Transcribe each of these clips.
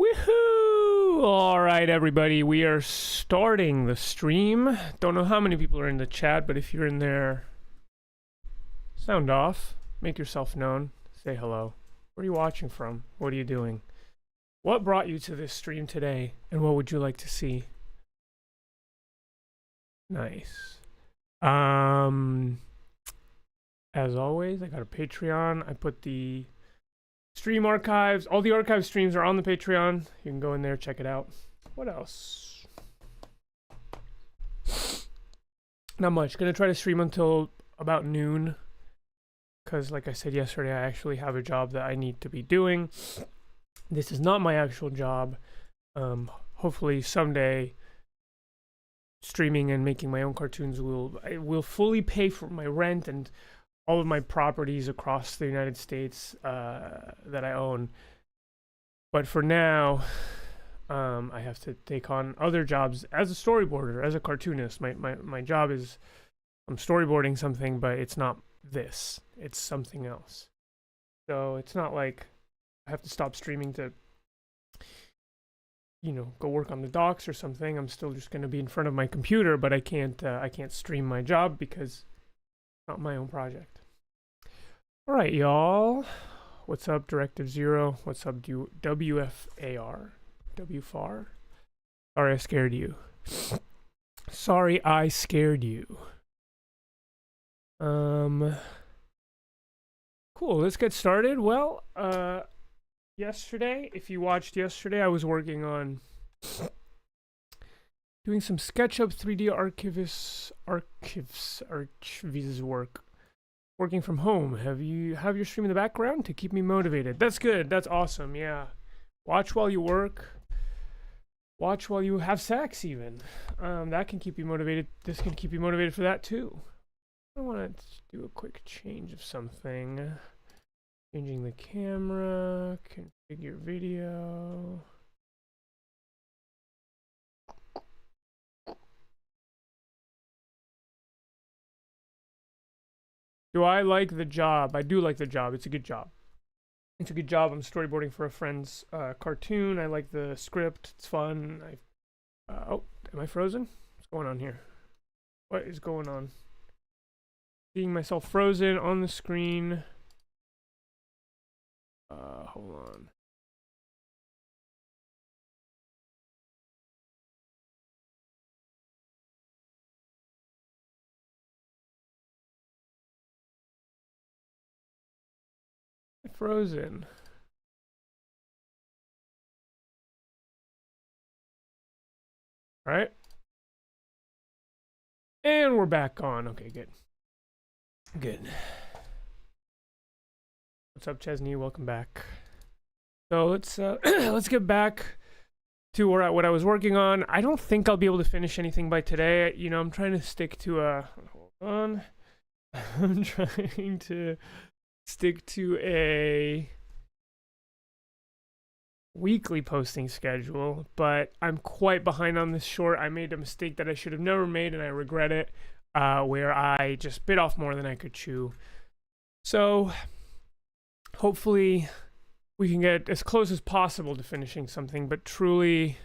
Woohoo! All right, everybody, we are starting the stream. Don't know how many people are in the chat, but if you're in there, sound off, make yourself known, say hello. Where are you watching from? What are you doing? What brought you to this stream today, and what would you like to see? Nice. As always, I got a Patreon. I put the stream archives, all the archive streams are on the Patreon. You can go in there, check it out. What else? Not much. Gonna try to stream until about noon, because like I said yesterday, I actually have a job that I need to be doing. This is not my actual job. Hopefully someday streaming and making my own cartoons will fully pay for my rent and all of my properties across the United States that I own. But for now, I have to take on other jobs as a storyboarder, as a cartoonist. My job is I'm storyboarding something, but it's not this. It's something else. So it's not like I have to stop streaming to, you know, go work on the docks or something. I'm still just going to be in front of my computer, but I can't stream my job because it's not my own project. All right, y'all. What's up, Directive Zero? What's up, WFAR? WFAR? Sorry, I scared you. Sorry, I scared you. Cool, let's get started. Well, yesterday, if you watched yesterday, I was working on doing some SketchUp 3D archives work. Working from home. Have your stream in the background to keep me motivated? That's good. That's awesome. Yeah. Watch while you work. Watch while you have sex even. That can keep you motivated. This can keep you motivated for that too. I want to do a quick change of something. Changing the camera. Configure video. Do I like the job? I do like the job. It's a good job. It's a good job. I'm storyboarding for a friend's cartoon. I like the script. It's fun. Oh, am I frozen? What's going on here? What is going on? Seeing myself frozen on the screen. Hold on. Frozen. All right. And we're back on. Okay, good. Good. What's up, Chesney? Welcome back. So let's let's get back to what I was working on. I don't think I'll be able to finish anything by today. You know, I'm trying to stick to a hold on. I'm trying to stick to a weekly posting schedule, but I'm quite behind on this short. I made a mistake that I should have never made, and I regret it, where I just bit off more than I could chew. So hopefully we can get as close as possible to finishing something, but truly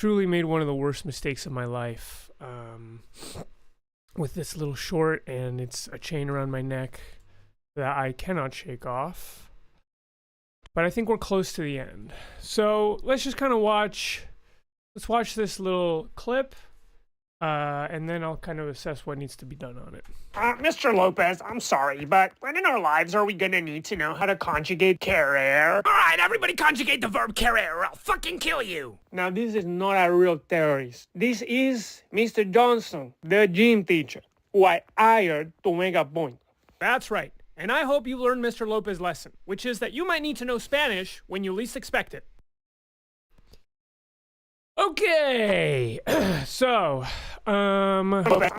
made one of the worst mistakes of my life with this little short, and it's a chain around my neck that I cannot shake off. But I think we're close to the end. So let's just kind of watch this little clip, and then I'll kind of assess what needs to be done on it. Mr. Lopez, I'm sorry, but when in our lives are we gonna need to know how to conjugate querer? Alright, everybody conjugate the verb querer or I'll fucking kill you! Now, this is not a real terrorist. This is Mr. Johnson, the gym teacher, who I hired to make a point. That's right. And I hope you learned Mr. Lopez's lesson, which is that you might need to know Spanish when you least expect it. Okay, so, Lopez,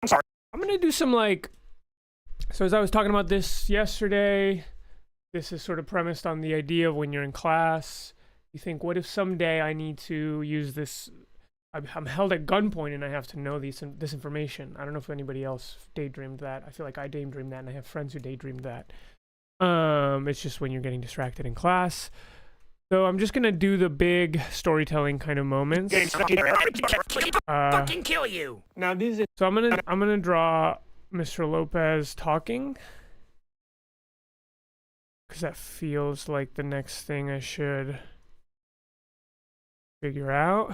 I'm sorry. I'm gonna do some so as I was talking about this yesterday, this is sort of premised on the idea of when you're in class, you think, what if someday I need to use this, I'm held at gunpoint and I have to know this information. I don't know if anybody else daydreamed that. I feel like I daydreamed that, and I have friends who daydreamed that. It's just when you're getting distracted in class. So I'm just gonna do the big storytelling kind of moments. Fucking kill you. Now this is So I'm gonna draw Mr. Lopez talking, because that feels like the next thing I should figure out. I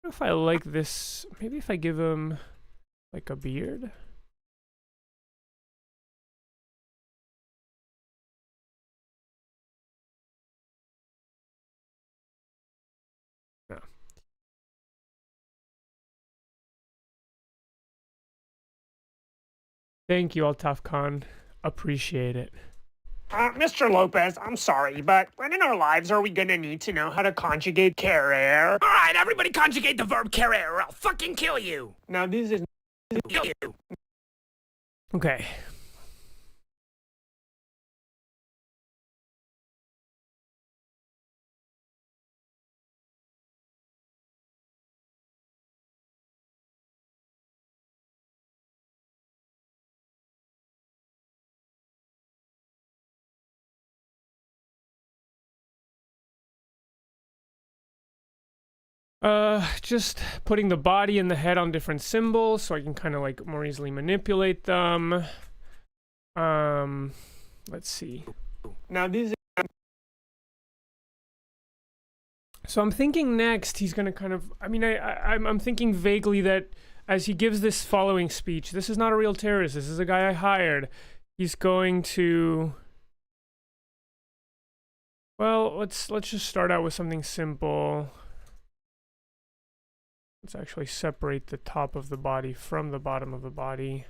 don't know if I like this. Maybe if I give him like a beard. No. Thank you, Altaf Khan. Appreciate it. Mr. Lopez, I'm sorry, but when in our lives are we gonna need to know how to conjugate querer? Alright, everybody conjugate the verb querer or I'll fucking kill you. Now this is Kill you. Okay. Just putting the body and the head on different symbols so I can kind of like more easily manipulate them. Let's see. now this is So I'm thinking next he's gonna kind of. I mean, I'm thinking vaguely that as he gives this following speech, this is not a real terrorist. This is a guy I hired. He's going to. Well, let's just start out with something simple. Let's actually separate the top of the body from the bottom of the body.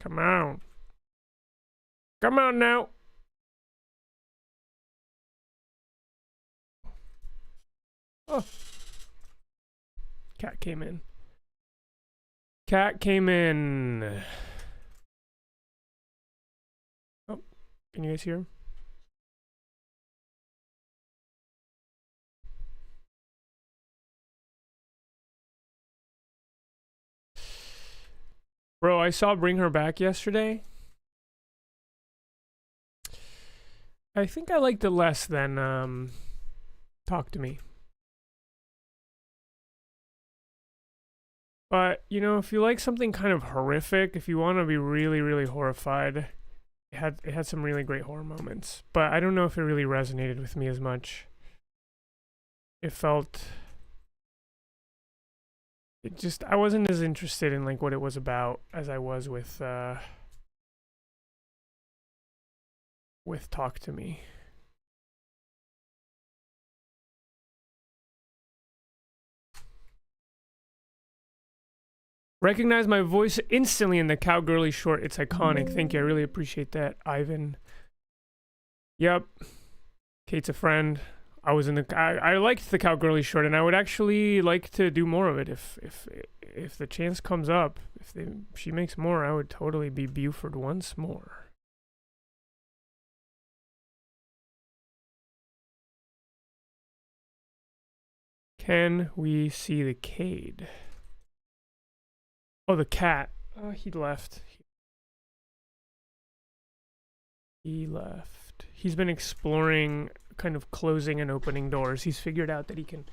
Come on. Come on now. Oh. Cat came in. Cat came in. Oh, can you guys hear him? Bro, I saw Bring Her Back yesterday. I think I liked it less than Talk to Me. But, you know, if you like something kind of horrific, if you want to be really, really horrified, it had some really great horror moments. But I don't know if it really resonated with me as much. It felt... It just... I wasn't as interested in, like, what it was about as I was with Talk to Me. Recognize my voice instantly in the cowgirly short. It's iconic. Thank you. I really appreciate that, Ivan. Yep. Kate's a friend. I was in the. I liked the cowgirly short, and I would actually like to do more of it if the chance comes up. If she makes more, I would totally be Buford once more. Can we see the Cade? Oh, the cat. He left. He left. He's been exploring kind of closing and opening doors. He's figured out that he can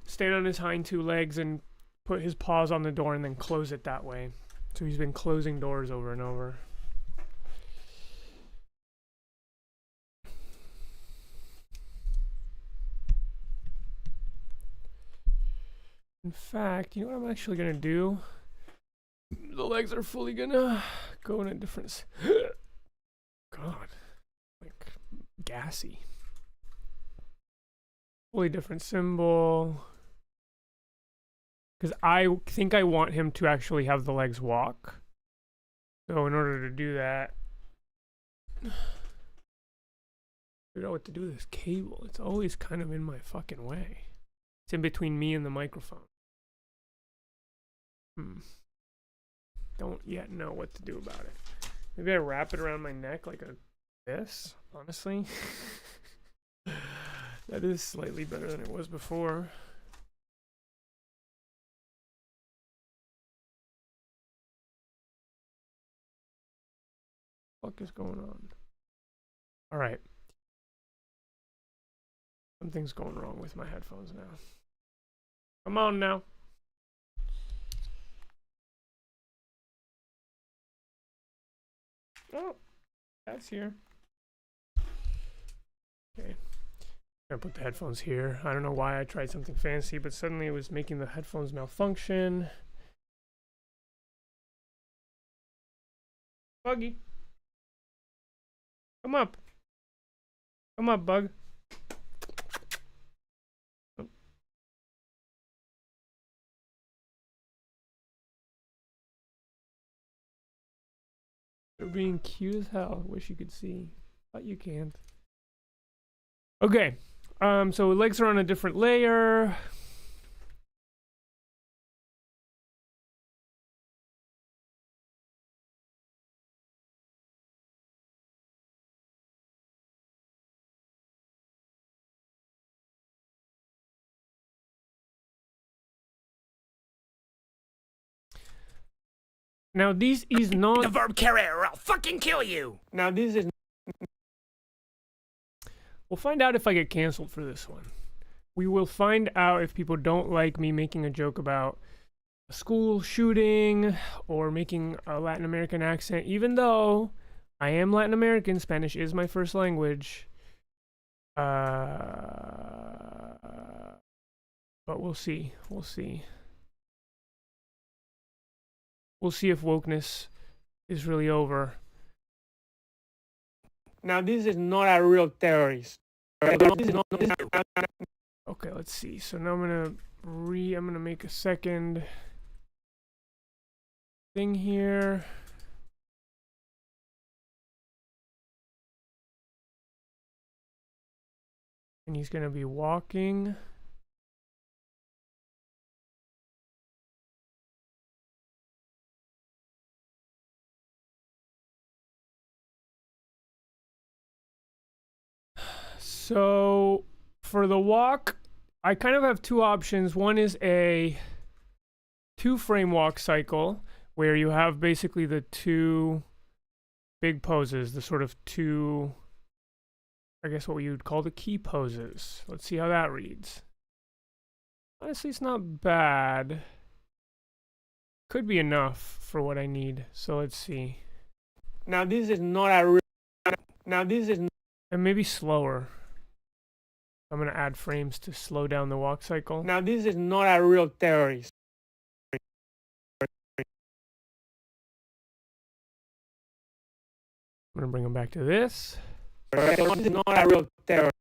stand on his hind two legs and put his paws on the door and then close it that way. So he's been closing doors over and over. In fact, you know what I'm actually going to do? The legs are fully gonna go in a different... God. Like, gassy. Fully different symbol. Because I think I want him to actually have the legs walk. So in order to do that... figure out what to do with this cable. It's always kind of in my fucking way. It's in between me and the microphone. Don't yet know what to do about it. Maybe I wrap it around my neck like this, honestly. That is slightly better than it was before. fuck is going on? All right. Something's going wrong with my headphones now. Come on now. Oh, that's here. Okay. I'm gonna put the headphones here. I don't know why I tried something fancy, but suddenly it was making the headphones malfunction. Buggy. Come up. Come up, Bug. Oh. You're being cute as hell. Wish you could see, but you can't. Okay. So legs are on a different layer. Now this is not The verb carrier, or I'll fucking kill you. Now this is We'll find out if I get canceled for this one. We will find out if people don't like me making a joke about a school shooting or making a Latin American accent, even though I am Latin American. Spanish is my first language. But we'll see. We'll see. We'll see if wokeness is really over. Now this is not a real terrorist. Okay, let's see. So now I'm gonna make a second thing here. And he's gonna be walking. So for the walk, I kind of have two options. One is a 2-frame walk cycle where you have basically the two big poses, the sort of two, I guess what you would call the key poses. Let's see how that reads. Honestly, it's not bad. Could be enough for what I need. So let's see. Now this is not a real. Now this is. And maybe slower. I'm going to add frames to slow down the walk cycle. Now this is not a real terrorist. I'm going to bring them back to this. This is not a real terrorist.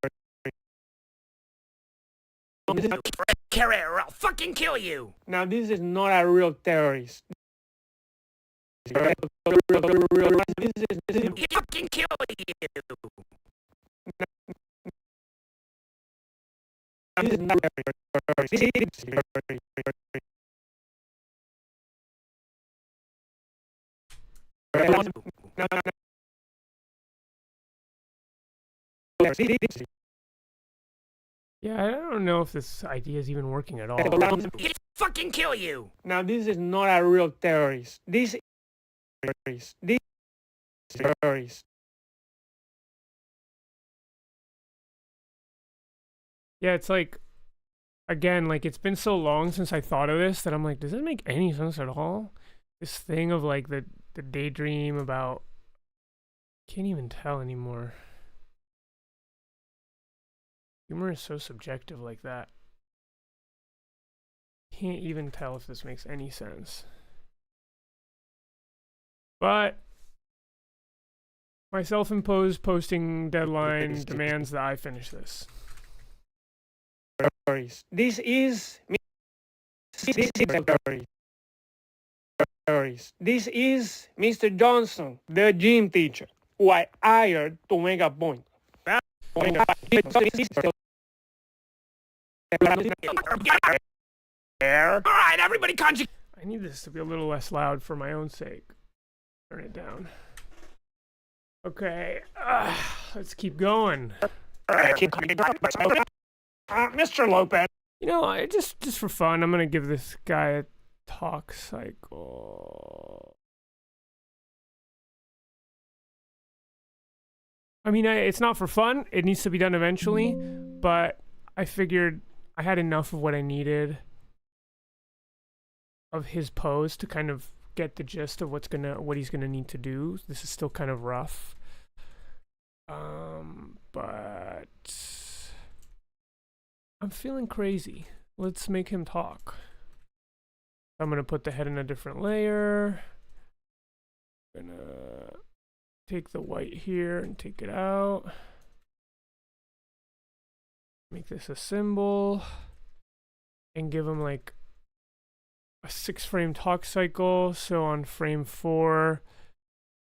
Carrier, or I'll fucking kill you. Now this is not a real terrorist. Fucking kill you. This is not a Yeah, I don't know if this idea is even working at all. Fucking kill you. Now this is not a real terrorist. This is terrorist. This is terrorist. Yeah, it's like, again, like it's been so long since I thought of this that I'm like, does it make any sense at all? This thing of like the daydream about, can't even tell anymore. Humor is so subjective like that. Can't even tell if this makes any sense. But my self-imposed posting deadline demands that I finish this. This is This is Mr. Johnson, the gym teacher, who I hired to make a point. Alright, everybody conjugate. I need this to be a little less loud for my own sake. Turn it down. Okay, let's keep going. Mr. Lopez. You know, I just for fun, I'm gonna give this guy a talk cycle. I mean, it's not for fun. It needs to be done eventually, but I figured I had enough of what I needed of his pose to kind of get the gist of what he's gonna need to do. This is still kind of rough, but I'm feeling crazy. Let's make him talk. I'm gonna put the head in a different layer. Gonna take the white here and take it out. Make this a symbol and give him like a 6-frame talk cycle. So on frame 4,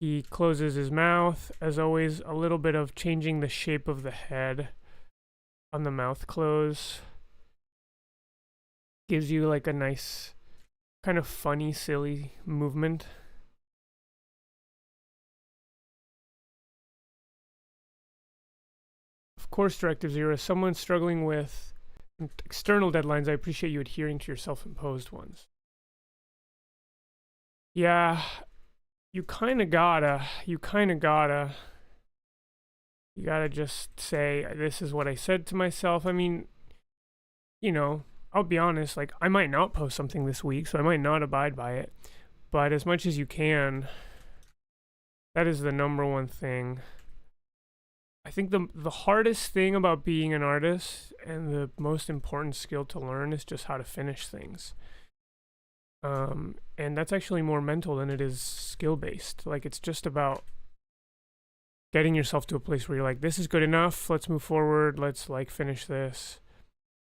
he closes his mouth. As always, a little bit of changing the shape of the head on the mouth close gives you like a nice kind of funny, silly movement. Of course, Directive Zero, as someone struggling with external deadlines, I appreciate you adhering to your self-imposed ones. Yeah, you kind of gotta just say, this is what I said to myself. I mean, you know, I'll be honest, like, I might not post something this week, so I might not abide by it. But as much as you can, that is the number one thing. I think the hardest thing about being an artist and the most important skill to learn is just how to finish things. And that's actually more mental than it is skill-based. Like, it's just about getting yourself to a place where you're like, this is good enough, let's move forward, let's like finish this.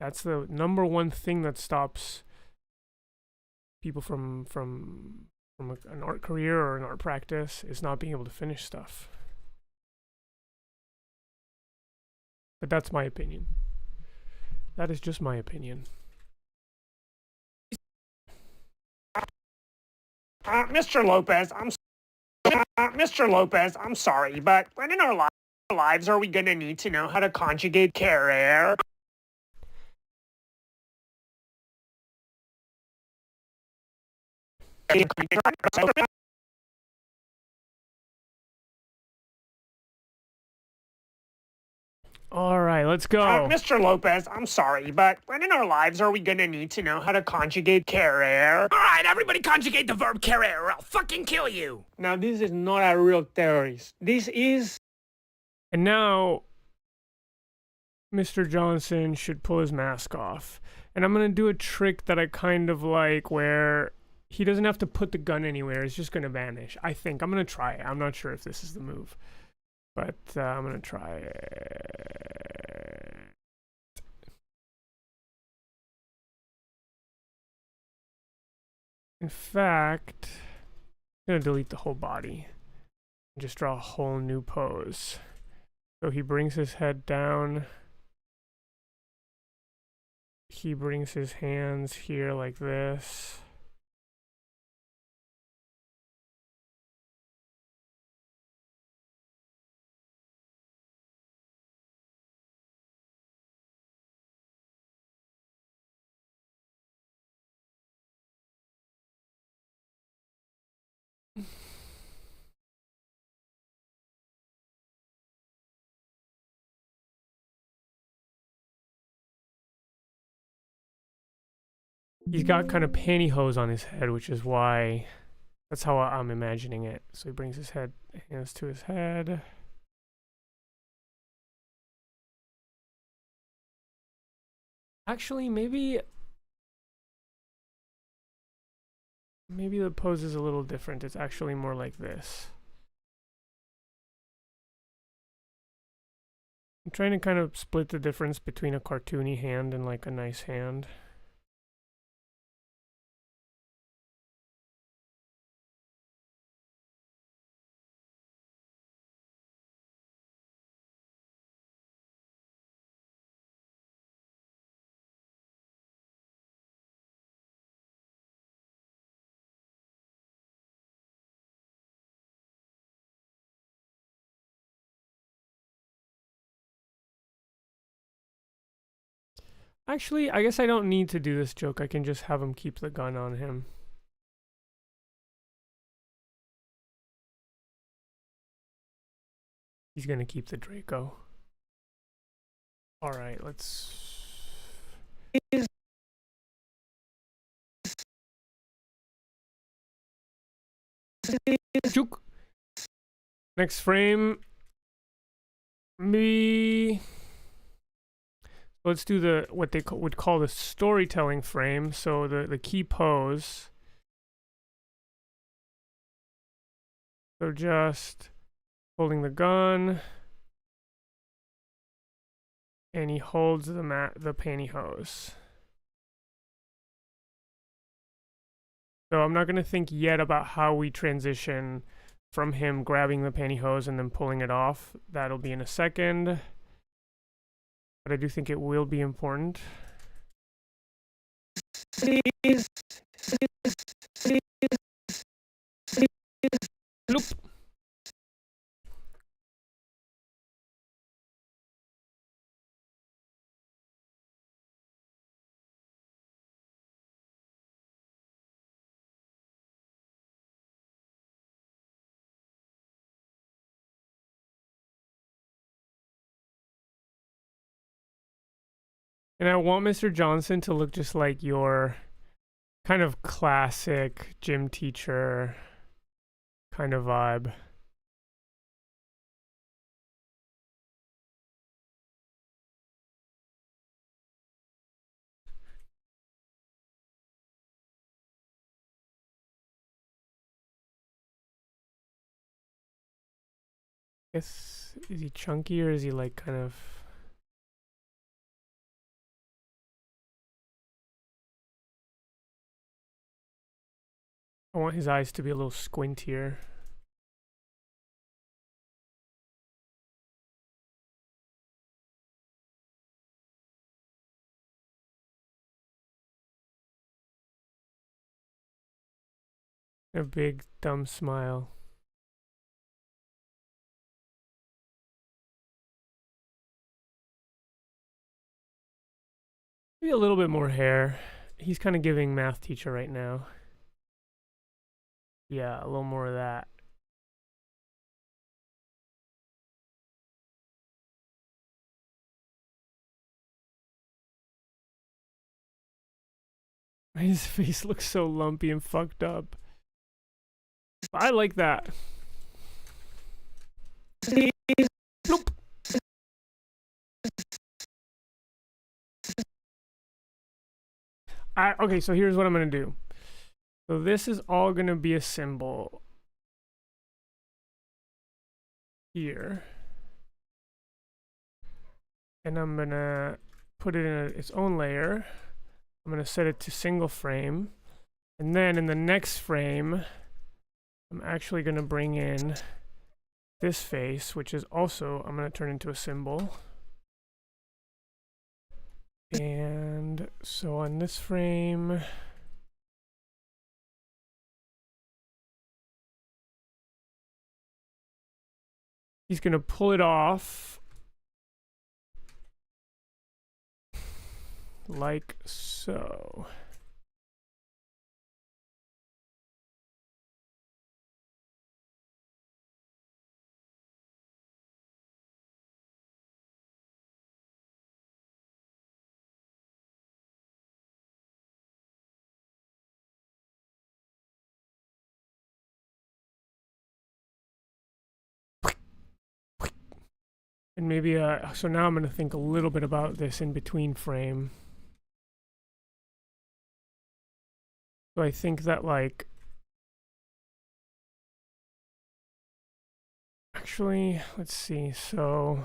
That's the number one thing that stops people from an art career or an art practice, is not being able to finish stuff. But that's my opinion. That is just my opinion. Mr. Lopez, Mr. Lopez, I'm sorry, but when in our lives are we gonna need to know how to conjugate carrier? All right, let's go. Mr. Lopez, I'm sorry, but when in our lives are we gonna need to know how to conjugate carrier? Alright, everybody conjugate the verb carrier or I'll fucking kill you! Now, this is not a real terrorist. This is... And now, Mr. Johnson should pull his mask off. And I'm going to do a trick that I kind of like, where he doesn't have to put the gun anywhere. It's just going to vanish. I think. I'm going to try it. I'm not sure if this is the move. But I'm going to try it. In fact, I'm going to delete the whole body and just draw a whole new pose. So he brings his head down. He brings his hands here like this. He's got kind of pantyhose on his head, which is why that's how I'm imagining it. So he brings his hands to his head. Actually, maybe the pose is a little different. It's actually more like this. I'm trying to kind of split the difference between a cartoony hand and like a nice hand. Actually, I guess I don't need to do this joke. I can just have him keep the gun on him. He's gonna keep the Draco. All right, let's. Juke. Next frame. Let's do the what they would call the storytelling frame. So the key pose. So just holding the gun, and he holds the pantyhose. So I'm not gonna think yet about how we transition from him grabbing the pantyhose and then pulling it off. That'll be in a second. But I do think it will be important. Loop. And I want Mr. Johnson to look just like your kind of classic gym teacher kind of vibe. Is he chunky or is he like kind of... I want his eyes to be a little squintier. A big dumb smile. Maybe a little bit more hair. He's kind of giving math teacher right now. Yeah, a little more of that. His face looks so lumpy and fucked up. I like that. Nope. Okay, so here's what I'm gonna do. So this is all gonna be a symbol here. And I'm gonna put it in its own layer. I'm gonna set it to single frame. And then in the next frame, I'm actually gonna bring in this face, which is also, I'm gonna turn into a symbol. And so on this frame, he's gonna pull it off like so. And maybe, so now I'm gonna think a little bit about this in between frame. So I think that like, actually, let's see. So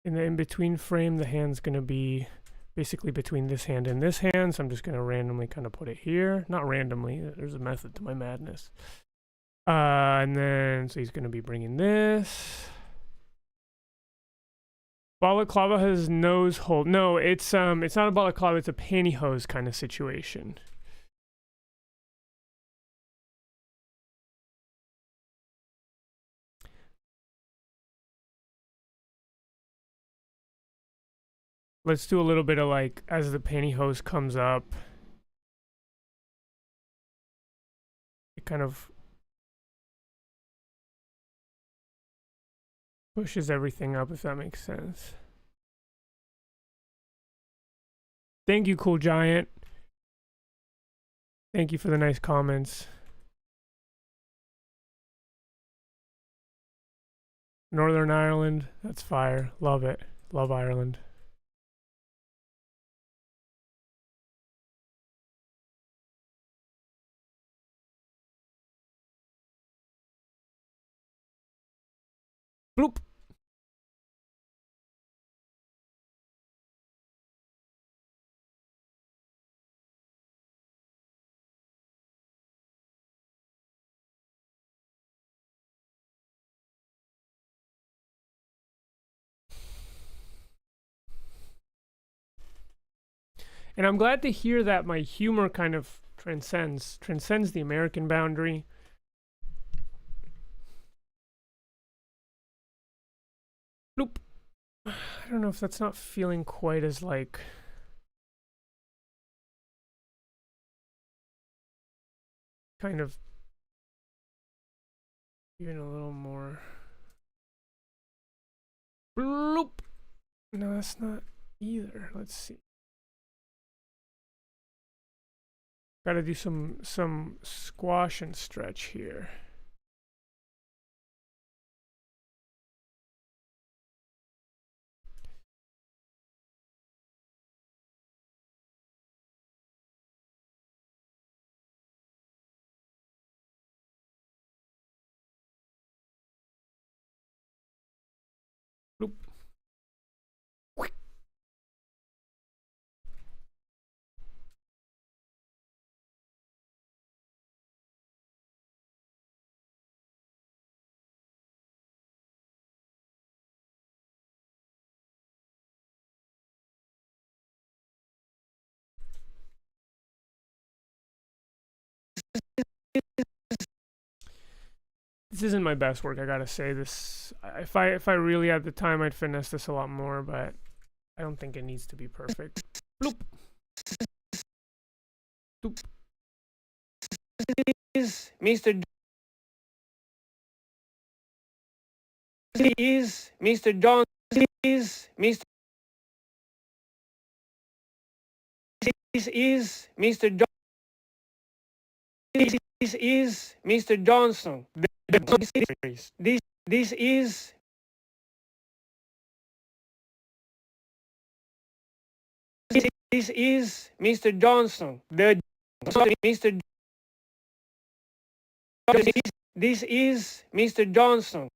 in the in-between frame, the hand's gonna be basically between this hand and this hand. So I'm just gonna randomly kind of put it here. Not randomly, there's a method to my madness. And then, so he's gonna be bringing this. Balaclava has nose hold. No, it's not a balaclava, it's a pantyhose kind of situation. Let's do a little bit of like, as the pantyhose comes up, it kind of Pushes everything up, if that makes sense. Thank you, Cool Giant. Thank you for the nice comments. Northern Ireland, that's fire. Love it. Love Ireland. Bloop. And I'm glad to hear that my humor kind of transcends the American boundary. Bloop. I don't know if that's not feeling quite as like kind of even a little more. Bloop. No, that's not either. Let's see. Gotta do some squash and stretch here. Bloop. This isn't my best work, I gotta say. This, if I really had the time, I'd finesse this a lot more, but I don't think it needs to be perfect. Bloop. Bloop. Is Mr. Is Mr. John is Mr. This is Mr. John. This is Mr. Johnson. This is this is Mr. Johnson. The Mr. This is Mr. Johnson.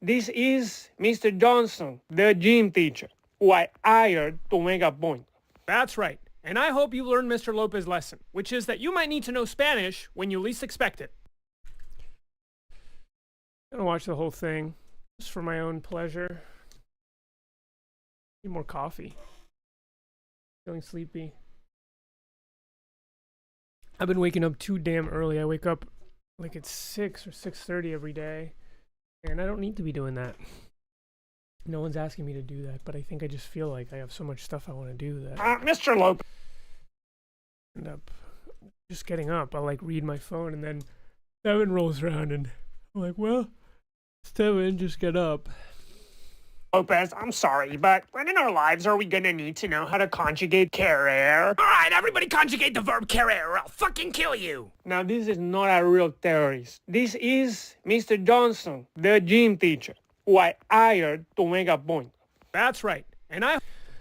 This is Mr. Johnson, the gym teacher, who I hired to make a point. That's right. And I hope you learned Mr. Lopez's lesson, which is that you might need to know Spanish when you least expect it. I'm gonna watch the whole thing, just for my own pleasure. Need more coffee. Feeling sleepy. I've been waking up too damn early. I wake up like at 6 or 6:30 every day, and I don't need to be doing that. No one's asking me to do that, but I think I just feel like I have so much stuff I want to do that Mr. Lopez. I end up just getting up. I'll like read my phone, and then 7 rolls around, and I'm like, well, 7, just get up. Lopez, I'm sorry, but when in our lives are we gonna need to know how to conjugate querer? Alright, everybody conjugate the verb querer or I'll fucking kill you! Now, this is not a real terrorist. This is Mr. Johnson, the gym teacher, who I hired to make a point. That's right. And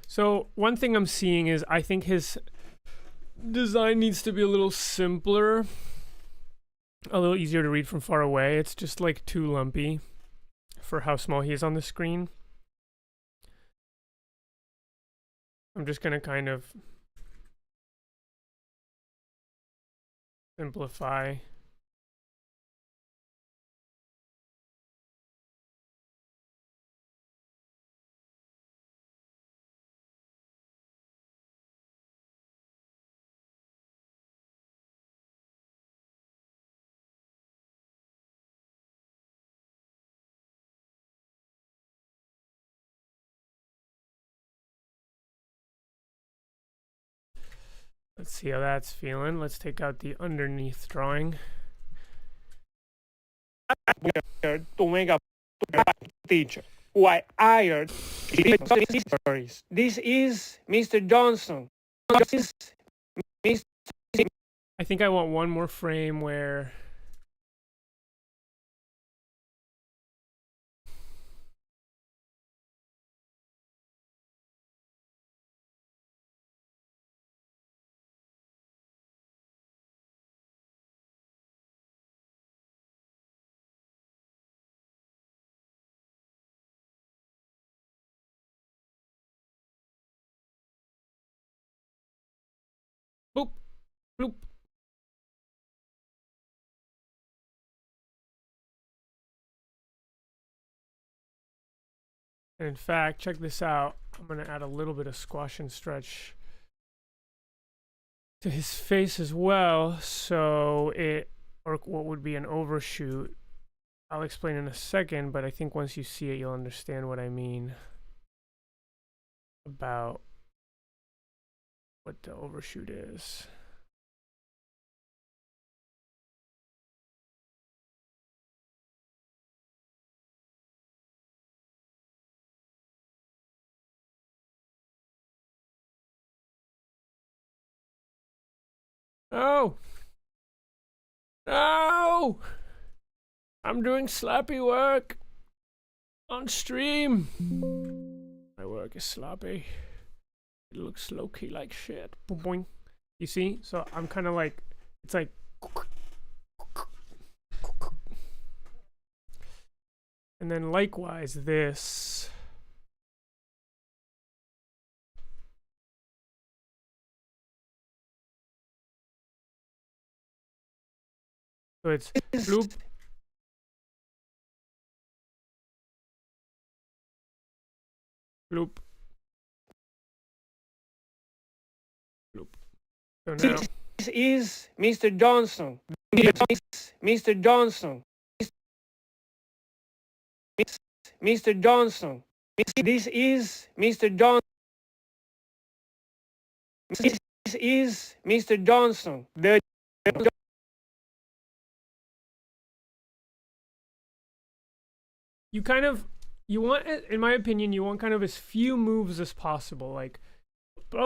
so one thing I'm seeing is I think his design needs to be a little simpler, a little easier to read from far away. It's just like too lumpy for how small he is on the screen. I'm just gonna kind of simplify. Let's see how that's feeling. Let's take out the underneath drawing. to make a teacher who I hired. This is Mr. Johnson. This is Mr. I think I want one more frame where boop, bloop. And in fact, check this out. I'm going to add a little bit of squash and stretch to his face as well. So it, or what would be an overshoot. I'll explain in a second, but I think once you see it, you'll understand what I mean about what the overshoot is. No! No! I'm doing sloppy work on stream. My work is sloppy. It looks low-key like shit. Boing, boing. You see? So I'm kind of like, it's like, and then likewise this. So it's bloop, bloop, bloop. So now, This is Mr. Johnson. Mr. Johnson. Mr. Johnson. This is Mr. Johnson. This is Mr. Johnson. you kind of, you want, in my opinion, you want kind of as few moves as possible. Like,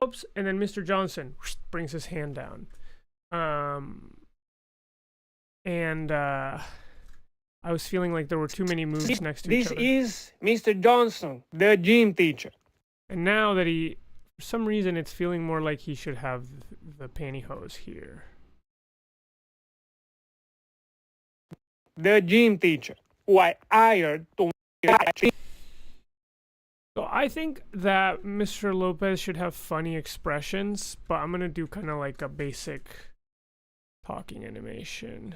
oops, and then Mr. Johnson brings his hand down. I was feeling like there were too many moves next to each other. This is Mr. Johnson, the gym teacher. And now that he, for some reason, it's feeling more like he should have the pantyhose here. The gym teacher, who I hired to. So I think that Mr. Lopez should have funny expressions, but I'm gonna do kind of like a basic talking animation.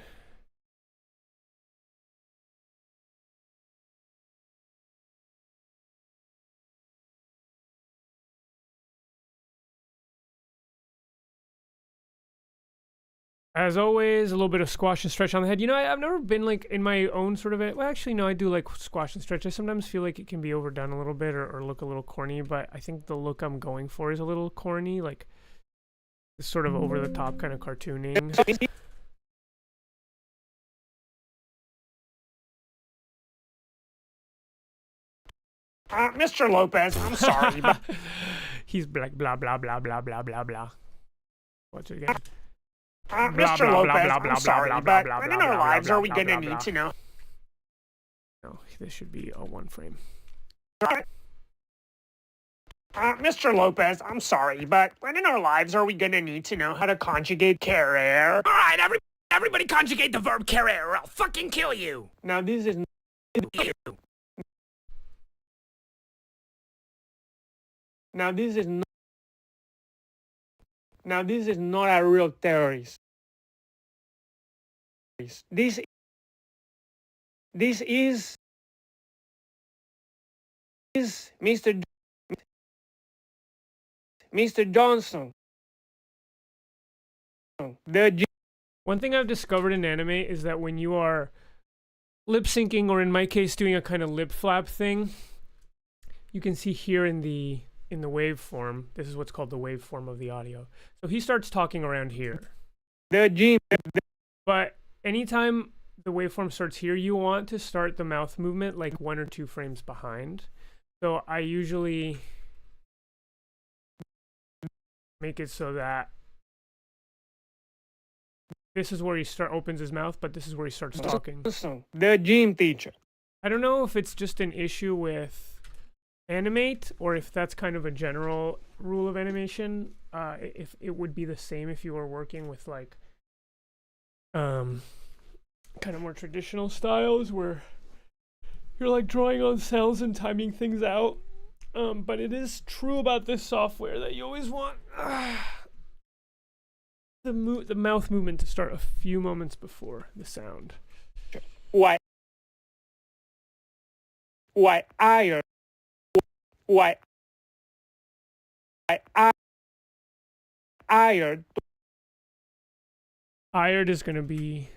As always, a little bit of squash and stretch on the head. You know, I've never been like in my own sort of it. Well, actually, no, I do like squash and stretch. I sometimes feel like it can be overdone a little bit or look a little corny, but I think the look I'm going for is a little corny, like sort of over the top kind of cartooning. Mr. Lopez, I'm sorry, but he's like blah blah blah blah blah blah blah. Watch it again. Mr. Lopez, I'm sorry, but when in our lives are we gonna need to know? No, this should be a one frame. Mr. Lopez, I'm sorry, but when in our lives are we gonna need to know how to conjugate querer? All right, everybody conjugate the verb querer or I'll fucking kill you. Now this is You. now this is not a real terrorist. This is Mr. Johnson. One thing I've discovered in anime is that when you are lip syncing, or in my case doing a kind of lip flap thing, you can see here in the waveform, this is what's called the waveform of the audio. So he starts talking around here. But anytime the waveform starts here, you want to start the mouth movement like 1 or 2 frames behind. So I usually make it so that this is where he opens his mouth, but this is where he starts talking. The gym teacher. I don't know if it's just an issue with Animate or if that's kind of a general rule of animation. If it would be the same if you were working with like kind of more traditional styles where you're like drawing on cells and timing things out. But it is true about this software that you always want the mouth movement to start a few moments before the sound. Why I Ired is going to be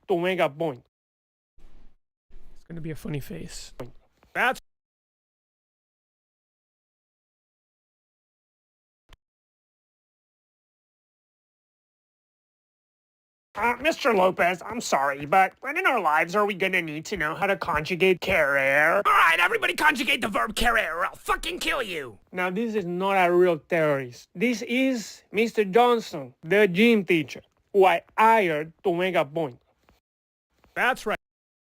Tumenga point. it's going to be a funny face. That's Mr. Lopez, I'm sorry, but when in our lives are we gonna need to know how to conjugate querer? Alright, everybody conjugate the verb querer or I'll fucking kill you. Now, this is not a real terrorist. This is Mr. Johnson, the gym teacher, who I hired to make a point. That's right.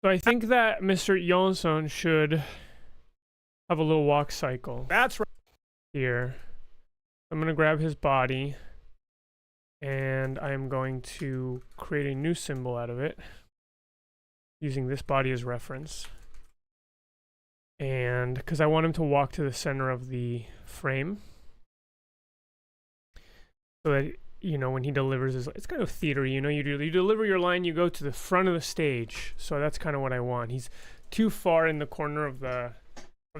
So I think that Mr. Johnson should have a little walk cycle. That's right. Here. I'm going to grab his body and I'm going to create a new symbol out of it using this body as reference. And because I want him to walk to the center of the frame so that, you know, when he delivers his, it's kind of theater, you know, you deliver your line, you go to the front of the stage. So that's kind of what I want. He's too far in the corner of the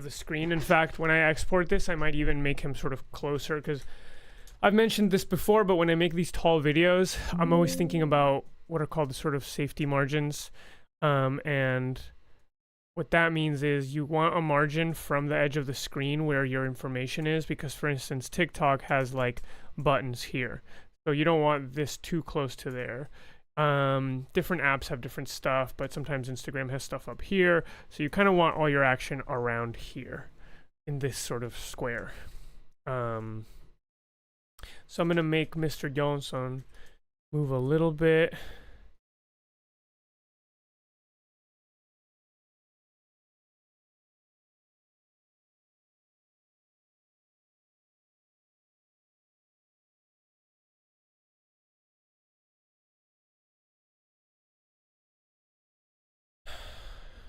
screen. In fact, when I export this, I might even make him sort of closer because I've mentioned this before, but when I make these tall videos, I'm always thinking about what are called the sort of safety margins. And what that means is you want a margin from the edge of the screen where your information is, because for instance, TikTok has like buttons here. So you don't want this too close to there. Different apps have different stuff, but sometimes Instagram has stuff up here. So you kind of want all your action around here in this sort of square. So I'm going to make Mr. Johnson move a little bit.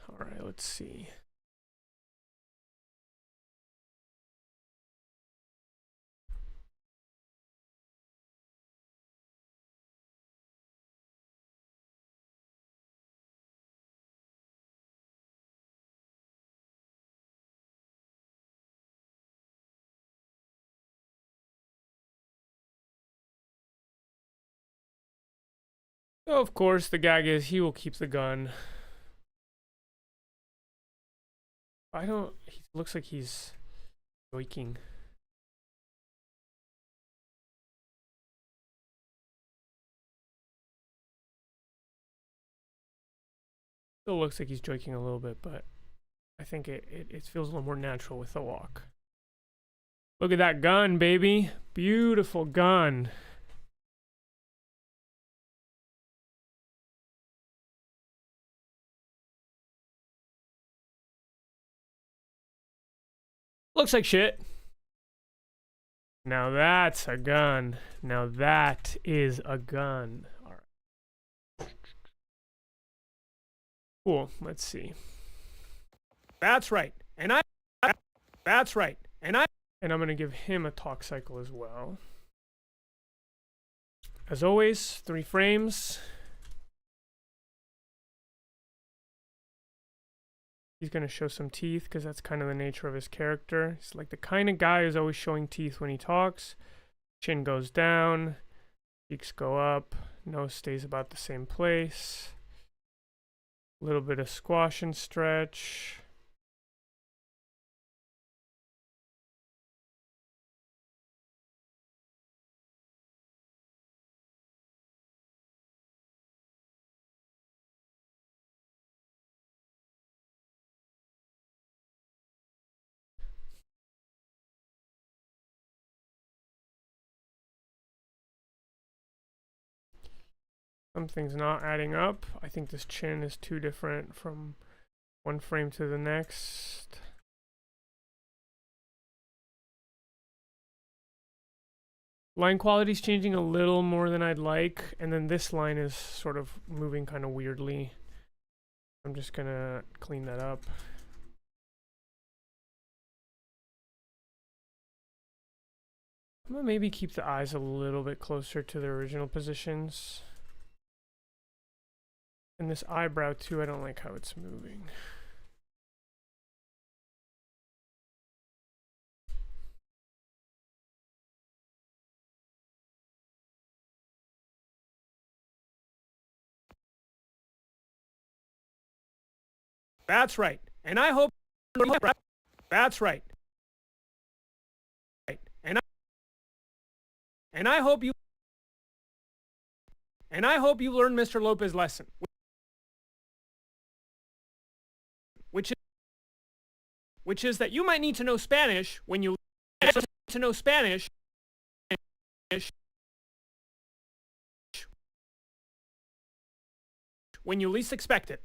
All right, let's see. So of course, the gag is he will keep the gun. He looks like he's joiking. Still looks like he's joiking a little bit, but I think it feels a little more natural with the walk. Look at that gun, baby. Beautiful gun. Looks like shit. Now that's a gun. Now that is a gun. All right. Cool. Let's see. That's right. That's right. And I'm going to give him a talk cycle as well. As always, 3 frames. He's going to show some teeth because that's kind of the nature of his character. He's like the kind of guy who's always showing teeth when he talks. Chin goes down, cheeks go up, nose stays about the same place. A little bit of squash and stretch. Something's not adding up. I think this chin is too different from one frame to the next. Line quality is changing a little more than I'd like, and then this line is sort of moving kind of weirdly. I'm just gonna clean that up. I'm gonna maybe keep the eyes a little bit closer to their original positions. And this eyebrow too, I don't like how it's moving. That's right. And I hope that's right. And I hope you learn Mr. Lopez's lesson, which is that you might need to know Spanish when you when you least expect it.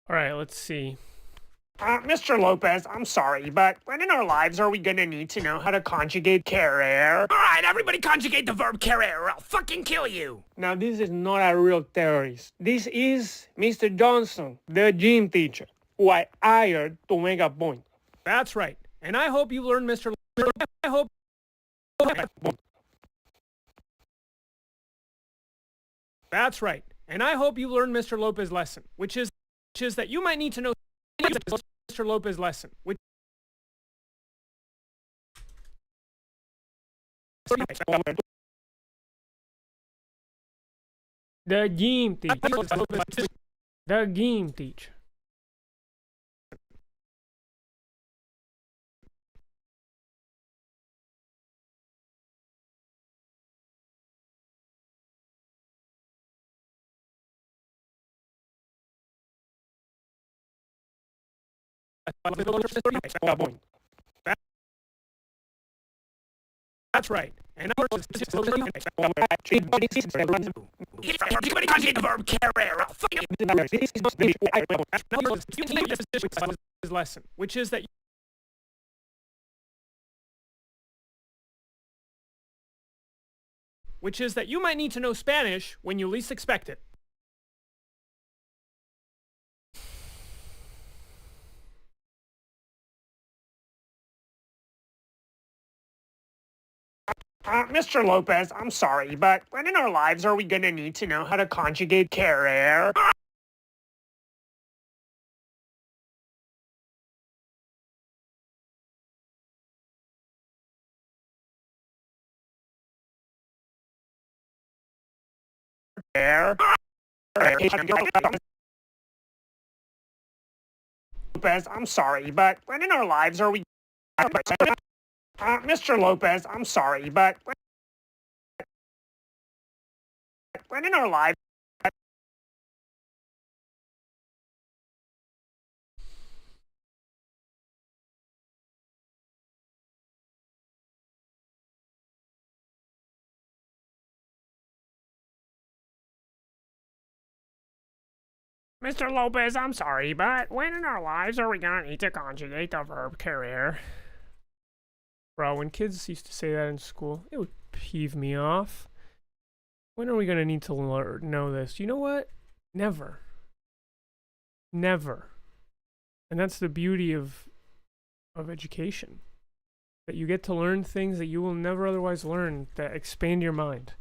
All right, let's see. Mr. Lopez, I'm sorry, but when in our lives are we gonna need to know how to conjugate querer? Alright, everybody conjugate the verb querer or I'll fucking kill you! Now, this is not a real terrorist. This is Mr. Johnson, the gym teacher, who I hired to make a point. That's right. And I hope you learn Mr. I hope... That's right. And I hope you learn Mr. Lopez's lesson, which is that you might need to know Mr. Lopez's lesson, which The gym teacher. The gym teacher. That's right. And Everybody conjugate the verb querer or I'll fucking his lesson, which is that you might need to know Spanish when you least expect it. Mr. Lopez, I'm sorry, but when in our lives are we gonna need to know how to conjugate querer? Lopez, I'm sorry, but when in our lives are we... Mr. Lopez, I'm sorry, but when in our lives... Mr. Lopez, I'm sorry, but when in our lives are we gonna need to conjugate the verb querer? Bro, when kids used to say that in school, it would peeve me off. When are we gonna need to know this? You know what? Never. Never. And that's the beauty of education. That you get to learn things that you will never otherwise learn that expand your mind.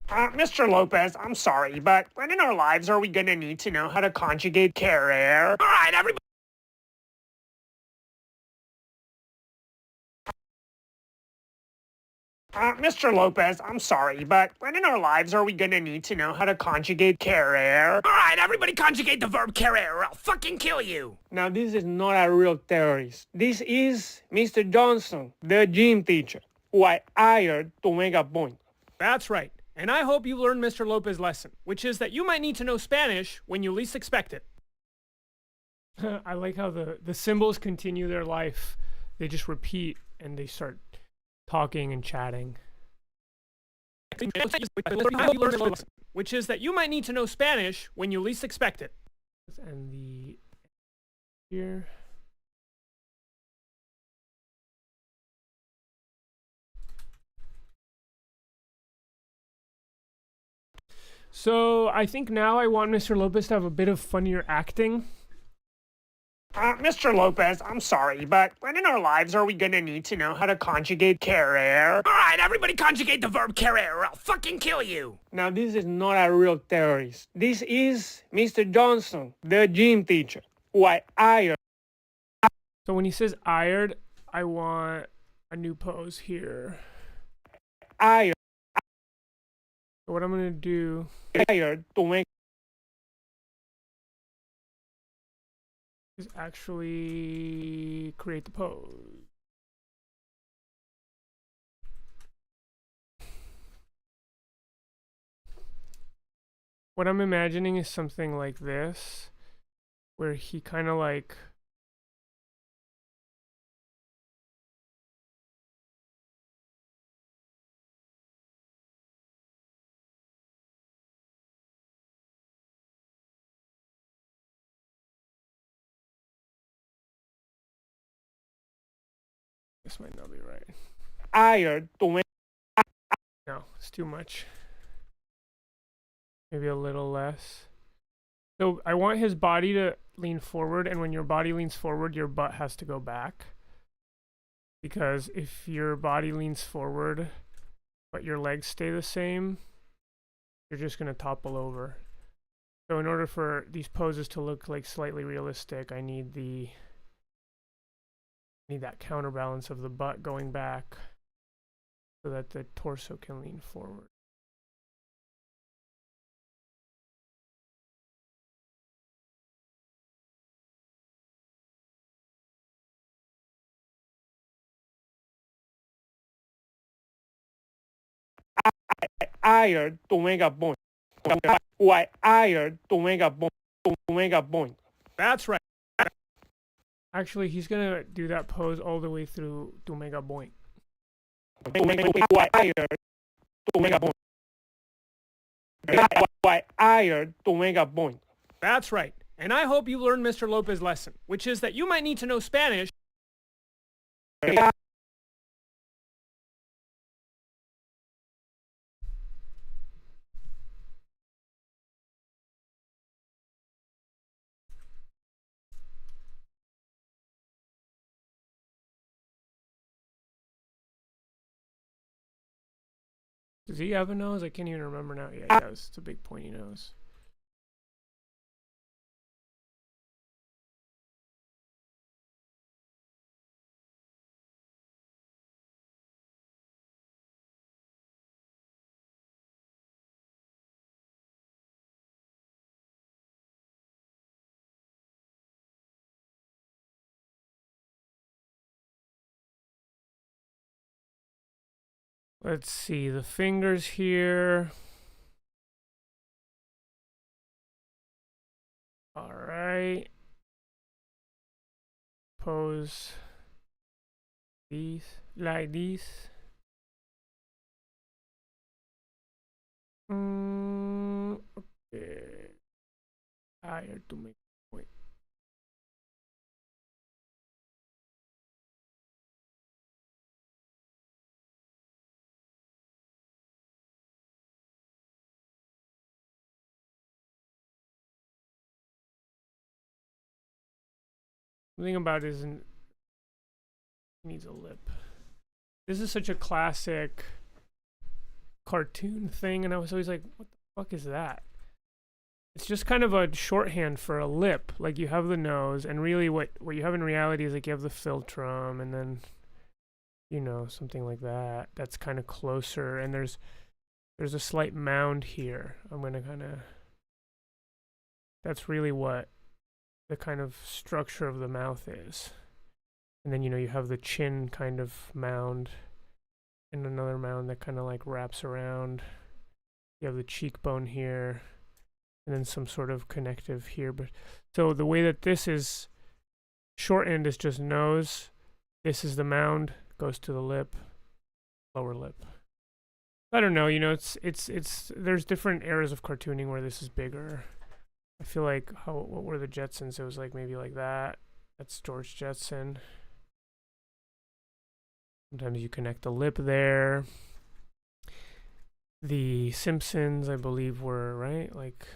Mr. Lopez, I'm sorry, but when in our lives are we gonna need to know how to conjugate querer? Alright, everybody Mr. Lopez, I'm sorry, but when in our lives are we gonna need to know how to conjugate querer? Alright, everybody conjugate the verb querer or I'll fucking kill you. Now, this is not a real terrorist. This is Mr. Johnson, the gym teacher, who I hired to make a point. That's right. And I hope you learned Mr. Lopez's lesson, which is that you might need to know Spanish when you least expect it. I like how the symbols continue their life. They just repeat and they start talking and chatting. Which is that you might need to know Spanish when you least expect it. And the here. So I think now I want Mr. Lopez to have a bit of funnier acting. Mr. Lopez, I'm sorry, but when in our lives are we gonna need to know how to conjugate querer? Alright, everybody conjugate the verb querer or I'll fucking kill you. Now, this is not a real terrorist. This is Mr. Johnson, the gym teacher, who I hired. So when he says hired, I want a new pose here. Hired So what I'm gonna do to make is actually create the pose. What I'm imagining is something like this, where he kind of like this might not be right. hired to make. No, it's too much. Maybe a little less. So I want his body to lean forward, and when your body leans forward, your butt has to go back. Because if your body leans forward, but your legs stay the same, you're just gonna topple over. So in order for these poses to look like slightly realistic, I need that counterbalance of the butt going back so that the torso can lean forward. Hired to make a point. Who I hired to make a point. To make a point. That's right. Actually, he's gonna do that pose all the way through to Mega Boink. Who I hired to make a point. Who I hired to make a point. That's right. And I hope you learned Mr. Lopez's lesson, which is that you might need to know Spanish. Does he have a nose? I can't even remember now. Yeah, he does. It's a big pointy nose. Let's see, the fingers here. All right. Pose these like this. Okay. Higher to make a point. The thing about it isn't needs a lip. This is such a classic cartoon thing, and I was always like, what the fuck is that? It's just kind of a shorthand for a lip. Like you have the nose, and really what you have in reality is like you have the philtrum, and then you know, something like that. That's kind of closer, and there's a slight mound here. I'm gonna kind of. That's really what the kind of structure of the mouth is. And then, you know, you have the chin kind of mound and another mound that kind of like wraps around. You have the cheekbone here and then some sort of connective here. But so the way that this is, short end is just nose. This is the mound, goes to the lip, lower lip. I don't know, you know, it's there's different eras of cartooning where this is bigger. I feel like what were the Jetsons? It was like maybe like that. That's George Jetson. Sometimes you connect the lip there. The Simpsons, I believe, were right like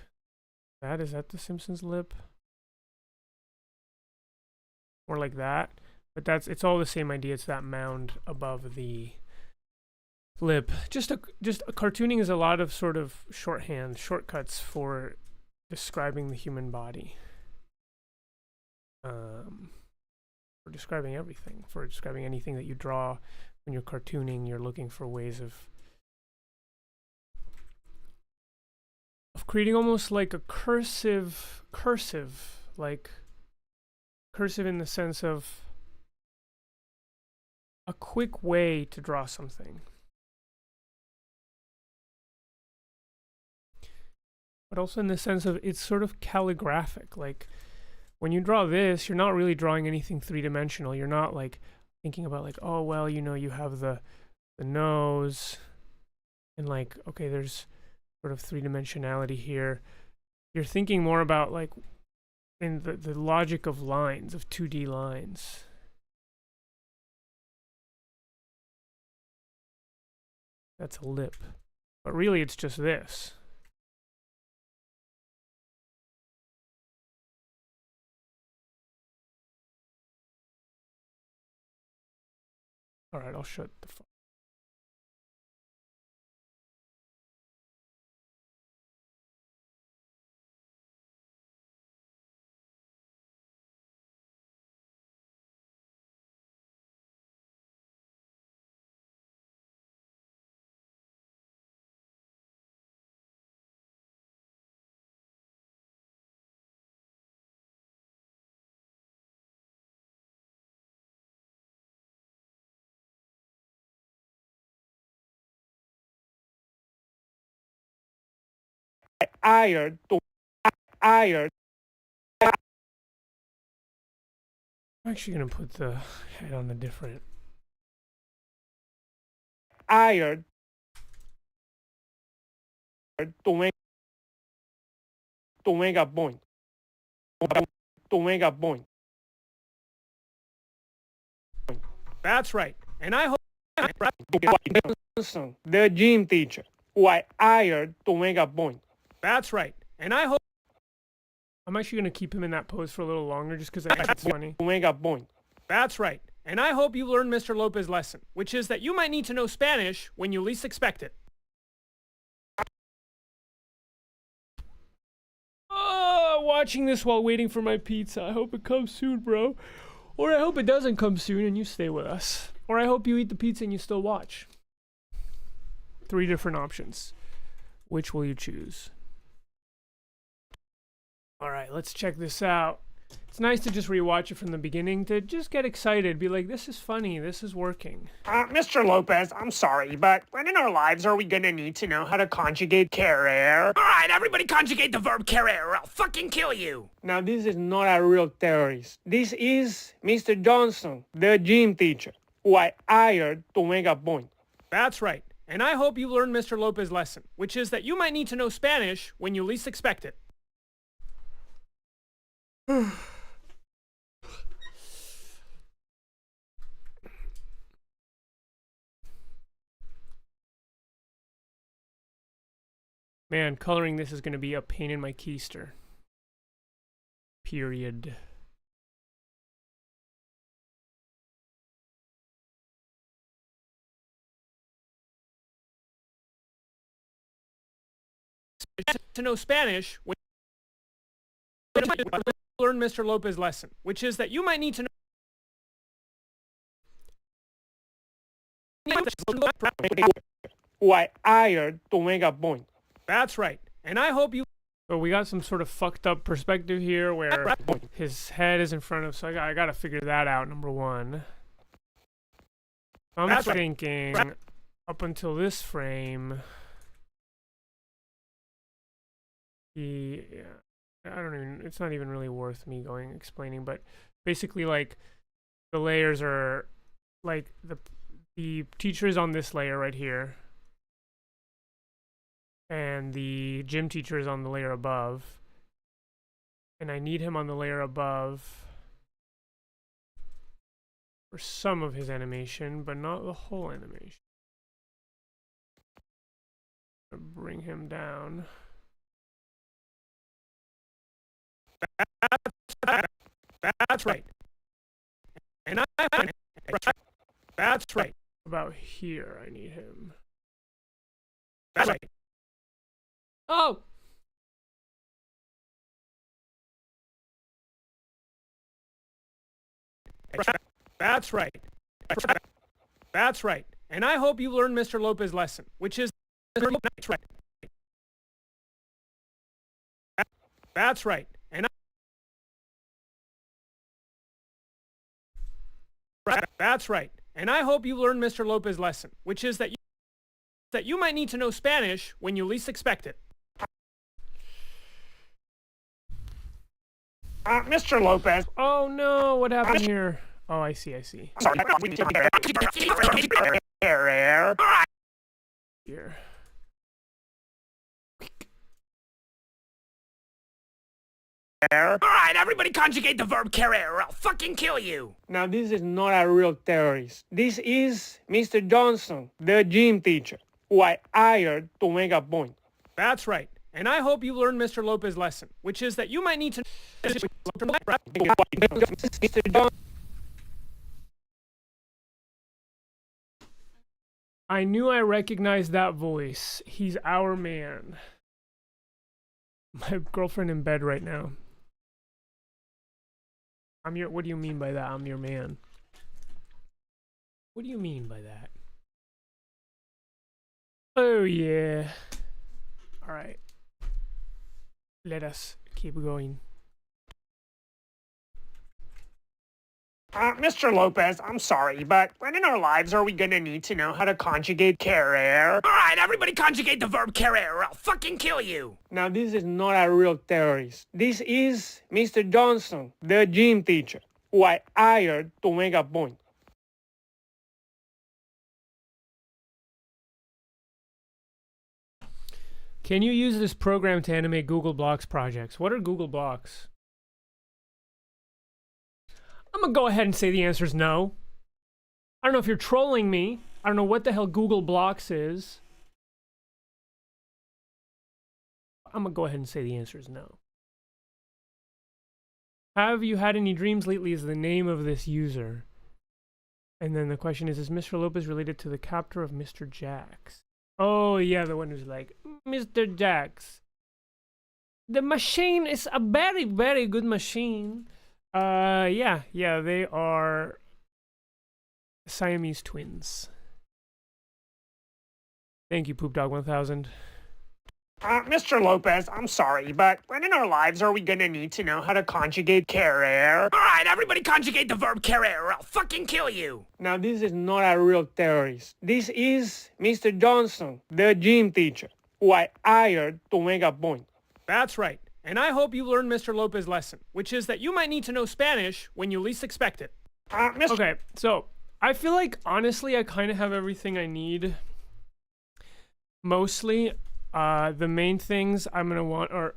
that. Is that the Simpsons lip? Or like that. But it's all the same idea. It's that mound above the lip. Just cartooning is a lot of sort of shorthand, shortcuts for describing the human body. For describing everything, for describing anything that you draw when you're cartooning, you're looking for ways of creating almost like a cursive, like cursive in the sense of a quick way to draw something. But also in the sense of it's sort of calligraphic. Like when you draw this, you're not really drawing anything three-dimensional. You're not like thinking about like, oh, well, you know, you have the nose and like, okay, there's sort of three-dimensionality here. You're thinking more about like in the logic of lines, of 2D lines. That's a lip. But really it's just this. All right, I'll shut the phone. Hired to hired I'm actually gonna put the head on a different. hired to make a point. To make a point. That's right. And I hope The gym teacher who I hired to make a point. that's right. And I hope I'm actually gonna keep him in that pose for a little longer just because I think it's funny. To make a point. that's right. And I hope you learned Mr. Lopez's lesson, which is that you might need to know Spanish when you least expect it. Oh, watching this while waiting for my pizza. I hope it comes soon, bro. Or I hope it doesn't come soon and you stay with us. Or I hope you eat the pizza and you still watch. 3 different options. Which will you choose? All right, let's check this out. It's nice to just rewatch it from the beginning to just get excited, be like, this is funny, this is working. Mr. Lopez, I'm sorry, but when in our lives are we gonna need to know how to conjugate querer? All right, everybody conjugate the verb querer or I'll fucking kill you. Now, this is not a real terrorist. This is Mr. Johnson, the gym teacher, who I hired to make a point. That's right. And I hope you learned Mr. Lopez's lesson, which is that you might need to know Spanish when you least expect it. Man, coloring this is going to be a pain in my keister. Period. To know Spanish when you learn Mr. Lopez's lesson, which is that you might need to know who I hired to make a point. That's right. And I hope you... So we got some sort of fucked up perspective here where his head is in front of, so I gotta figure that out, number one. I'm thinking up until this frame, yeah, I don't even, it's not even really worth me explaining, but basically like the layers are like the teacher is on this layer right here, and the gym teacher is on the layer above, and I need him on the layer above for some of his animation, but not the whole animation. Bring him down. That's right. And that's right. About here, I need him. That's right. Oh! That's right. That's right. And I hope you learned Mr. Lopez's lesson, which is... That's right. That's right. And that's right. And I hope you learned Mr. Lopez's lesson, which is that you might need to know Spanish when you least expect it. Mr. Lopez. Oh no, what happened here? Oh, I see. Sorry, we need to here. Here. All right, everybody conjugate the verb querer or I'll fucking kill you. Now, this is not a real terrorist. This is Mr. Johnson, the gym teacher, who I hired to make a point. That's right. And I hope you learned Mr. Lopez's lesson, which is that you might need to... Mr. Johnson. I knew I recognized that voice. He's our man. My girlfriend in bed right now. What do you mean by that? I'm your man. What do you mean by that? Oh yeah. All right. Let us keep going. Mr. Lopez, I'm sorry, but when in our lives are we gonna need to know how to conjugate querer? All right, everybody conjugate the verb querer or I'll fucking kill you. Now, this is not a real terrorist. This is Mr. Johnson, the gym teacher, who I hired to make a point. Can you use this program to animate Google Blocks projects? What are Google Blocks? I'm gonna go ahead and say the answer is no. I don't know if you're trolling me. I don't know what the hell Google Blocks is. I'm gonna go ahead and say the answer is no. Have you had any dreams lately is the name of this user. And then the question is Mr. Lopez related to the captor of Mr. Jax? Oh yeah, the one who's like, Mr. Jax, the machine is a very, very good machine. Yeah, they are Siamese twins. Thank you, Poop Dog 1000. Mr. Lopez, I'm sorry, but when in our lives are we gonna need to know how to conjugate querer? All right, everybody conjugate the verb querer or I'll fucking kill you. Now, this is not a real terrorist. This is Mr. Johnson, the gym teacher, who I hired to make a point. That's right. And I hope you learned Mr. Lopez's lesson, which is that you might need to know Spanish when you least expect it. Okay, so I feel like, honestly, I kind of have everything I need. Mostly, the main things I'm going to want are...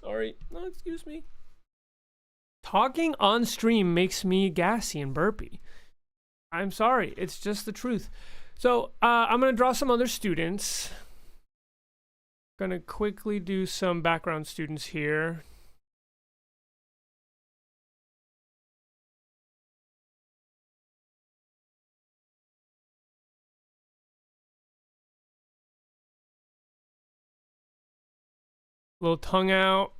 Sorry. No, excuse me. Talking on stream makes me gassy and burpy. I'm sorry. It's just the truth. So, I'm going to draw some other students. Gonna quickly do some background students here. Little tongue out.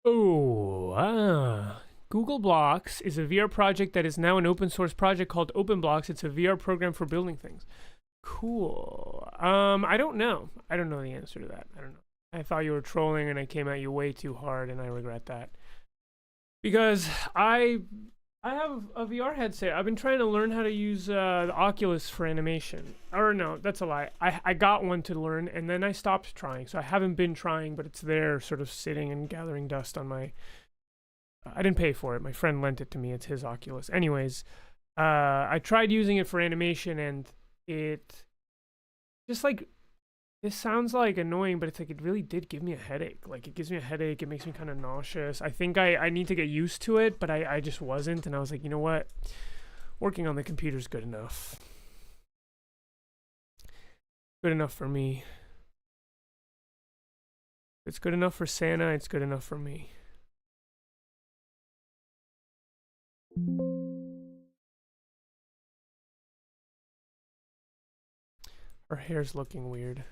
Google Blocks is a VR project that is now an open source project called OpenBlocks. It's a VR program for building things. Cool. I don't know. I don't know the answer to that. I don't know. I thought you were trolling and I came at you way too hard and I regret that. Because I have a VR headset. I've been trying to learn how to use the Oculus for animation. Or no, that's a lie. I got one to learn and then I stopped trying. So I haven't been trying, but it's there sort of sitting and gathering dust on my... I didn't pay for it. My friend lent it to me. It's his Oculus. Anyways, I tried using it for animation and it just like... This sounds like annoying, but it's like it really did give me a headache. Like it gives me a headache. It makes me kind of nauseous. I think I need to get used to it, but I just wasn't. And I was like, you know what? Working on the computer is good enough. Good enough for me. It's good enough for Santa. It's good enough for me. Her hair's looking weird.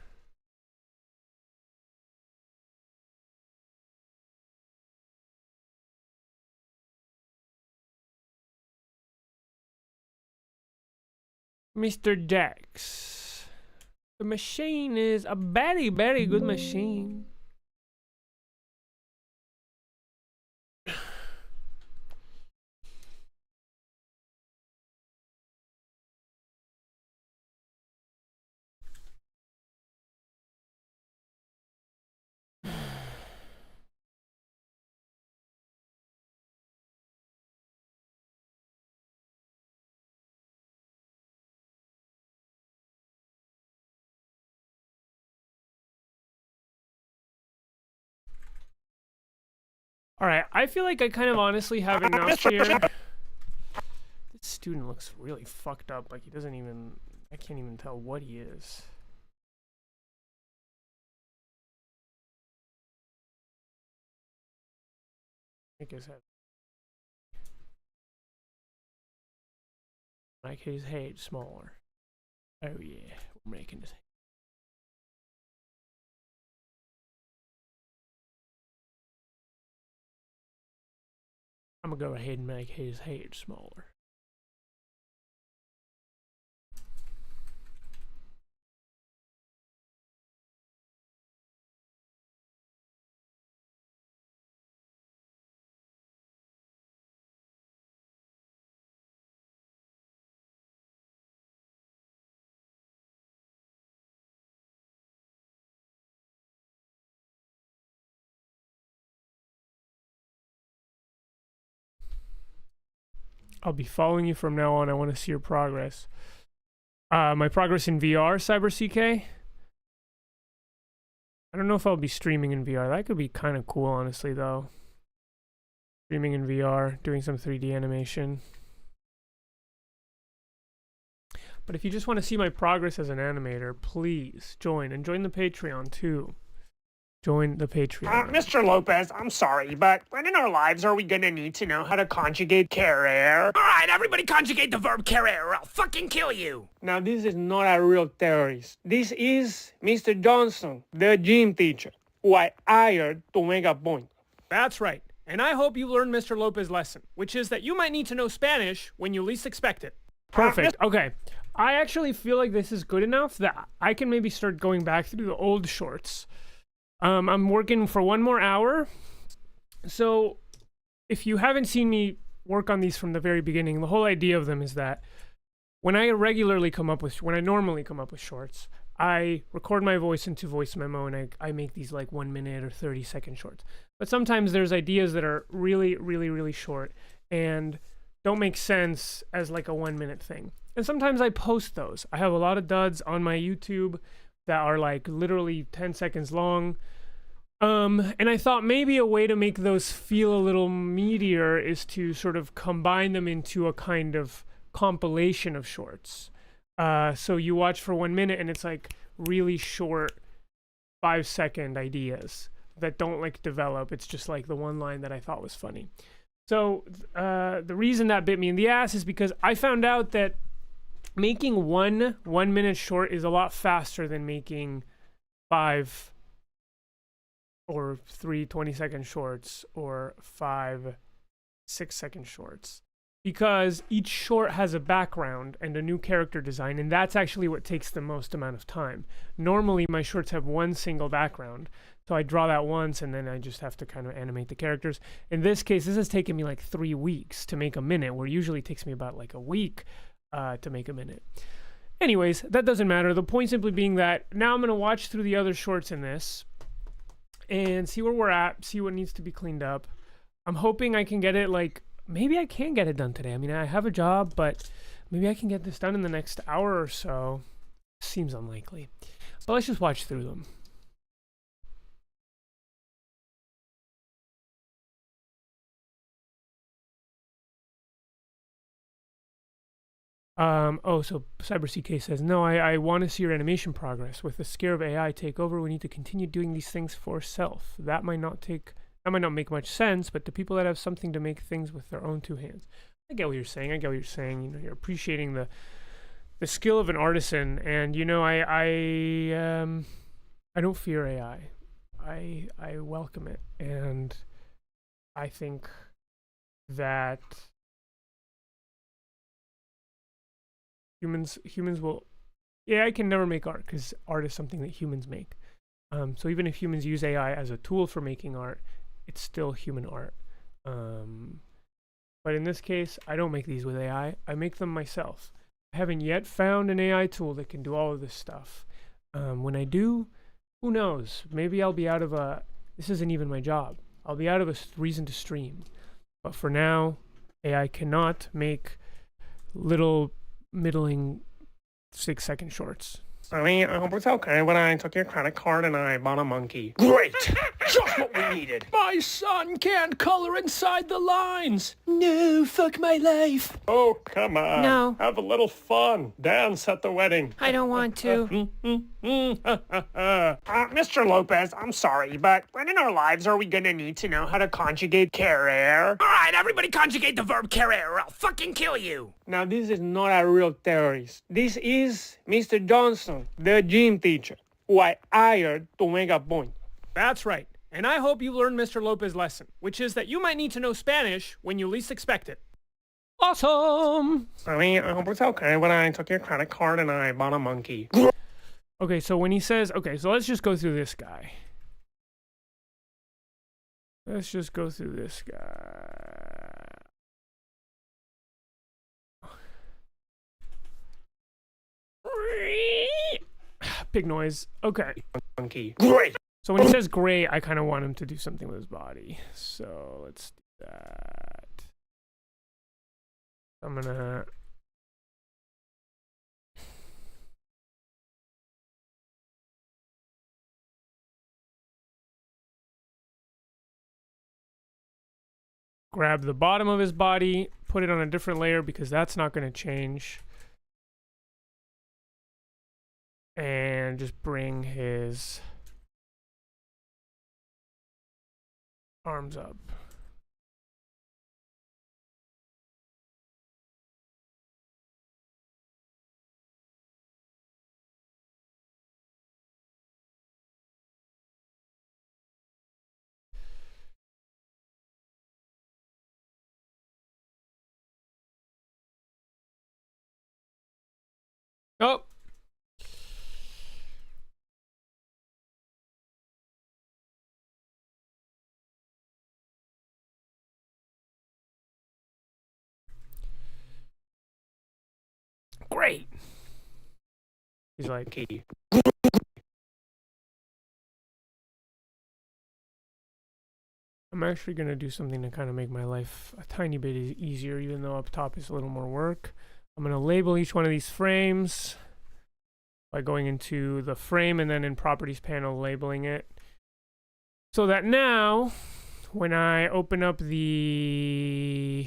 Mr. Dex. The machine is a very, very good machine. Alright, I feel like I kind of honestly have enough here. This student looks really fucked up. Like he doesn't even... I can't even tell what he is. Make his head. Make his head smaller. Oh yeah, we're making his head. I'm gonna go ahead and make his head smaller. I'll be following you from now on. I want to see your progress. My progress in VR, CyberCK. I don't know if I'll be streaming in VR. That could be kind of cool, honestly, though. Streaming in VR, doing some 3D animation. But if you just want to see my progress as an animator, please join. And join the Patreon, too. Join the Patreon. Mr. Lopez, I'm sorry, but when in our lives are we gonna need to know how to conjugate querer? Alright, everybody conjugate the verb querer or I'll fucking kill you! Now, this is not a real terrorist. This is Mr. Johnson, the gym teacher, who I hired to make a point. That's right. And I hope you learned Mr. Lopez's lesson, which is that you might need to know Spanish when you least expect it. Perfect. Okay. I actually feel like this is good enough that I can maybe start going back through the old shorts. I'm working for 1 more hour. So if you haven't seen me work on these from the very beginning, the whole idea of them is that when I normally come up with shorts, I record my voice into voice memo and I make these like 1 minute or 30-second shorts. But sometimes there's ideas that are really, really, really short and don't make sense as like a 1 minute thing. And sometimes I post those. I have a lot of duds on my YouTube that are like literally 10 seconds long. And I thought maybe a way to make those feel a little meatier is to sort of combine them into a kind of compilation of shorts. So you watch for 1 minute and it's like really short 5-second ideas that don't like develop. It's just like the one line that I thought was funny. So the reason that bit me in the ass is because I found out that making one 1 minute short is a lot faster than making 5 or 3 20-second shorts, or 5 6-second shorts, because each short has a background and a new character design, and that's actually what takes the most amount of time. Normally my shorts have one single background, so I draw that once and then I just have to kind of animate the characters. In this case, this has taken me like 3 weeks to make a minute, where usually it takes me about like a week to make a minute. Anyways, that doesn't matter. The point simply being that now I'm going to watch through the other shorts in this and see where we're at, see what needs to be cleaned up. I'm hoping I can get it, like, maybe I can get it done today. I mean, I have a job, but maybe I can get this done in the next hour or so. Seems unlikely. But let's just watch through them. So CyberCK says, no, I want to see your animation progress. With the scare of AI take over, we need to continue doing these things for self. That might not make much sense, but to people that have something to make things with their own 2 hands. I get what you're saying. You know, you're appreciating the skill of an artisan, and you know, I don't fear AI. I welcome it, and I think that humans will. AI can never make art, because art is something that humans make. So even if humans use AI as a tool for making art, it's still human art. But in this case, I don't make these with AI. I make them myself. I haven't yet found an AI tool that can do all of this stuff. When I do, who knows? Maybe I'll be out of this isn't even my job. I'll be out of a reason to stream. But for now, AI cannot make little middling 6-second shorts. Sonny, I hope it's okay when I took your credit card and I bought a monkey. Great! Just what we needed. My son can't color inside the lines. No, fuck my life. Oh, come on. No. Have a little fun. Dance at the wedding. I don't want to. Mr. Lopez, I'm sorry, but when in our lives are we gonna need to know how to conjugate querer? Alright, everybody conjugate the verb querer or I'll fucking kill you. Now, this is not a real terrorist. This is Mr. Johnson, the gym teacher, who I hired to make a point. That's right. And I hope you learned Mr. Lopez's lesson, which is that you might need to know Spanish when you least expect it. Awesome! Sonny, I hope it's okay when I took your credit card and I bought a monkey. Okay, so when he says, okay, so let's just go through this guy. Let's just go through this guy. Big noise. Okay. Monkey. Great! So when he says great, I kind of want him to do something with his body. So let's do that. I'm gonna... grab the bottom of his body, put it on a different layer because that's not going to change. And just bring his arms up. Oh. Great. He's like, Key. I'm actually going to do something to kind of make my life a tiny bit easier, even though up top is a little more work. I'm going to label each one of these frames by going into the frame and then in properties panel labeling it. So that now, when I open up the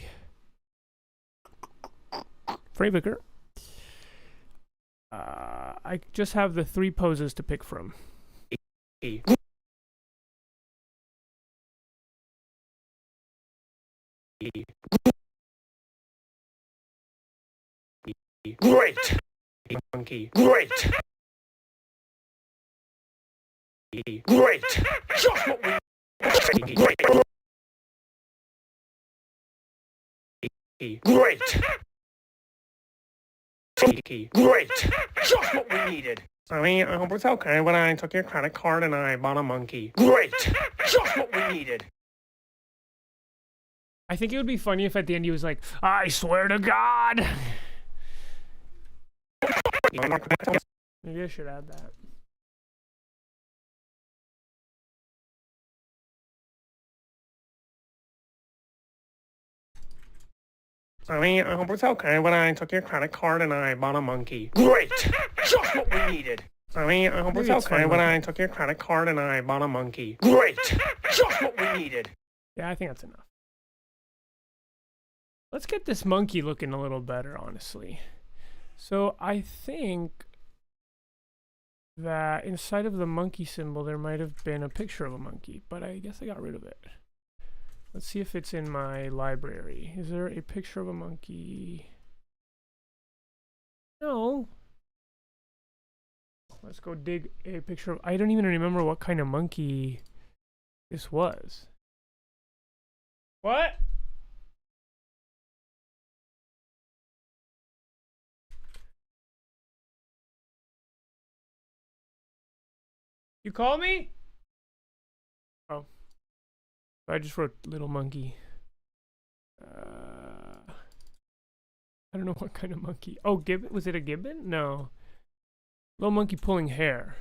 frame picker, I just have the 3 poses to pick from. Great! Monkey. Great! Great. Just what we Great. Great. Great. Just what we needed. Sonny, I hope it's okay when I took your credit card and I bought a monkey. Great. Just what we needed. I think it would be funny if at the end he was like, I swear to God. Maybe I should add that. Sonny, I hope it's okay when I took your credit card and I bought a monkey. Great. Just what we needed. Sonny, I hope Maybe it's it's okay fun when like I took your credit card and I bought a monkey. Great. Just what we needed. Yeah, I think that's enough. Let's get this monkey looking a little better, honestly. So I think that inside of the monkey symbol there might have been a picture of a monkey, but I guess I got rid of it. Let's see if it's in my library. Is there a picture of a monkey? No. Let's go dig a picture of... I don't even remember what kind of monkey this was. What? You call me? Oh. I just wrote little monkey. I don't know what kind of monkey. Oh, gibbon? Was it a gibbon? No. Little monkey pulling hair.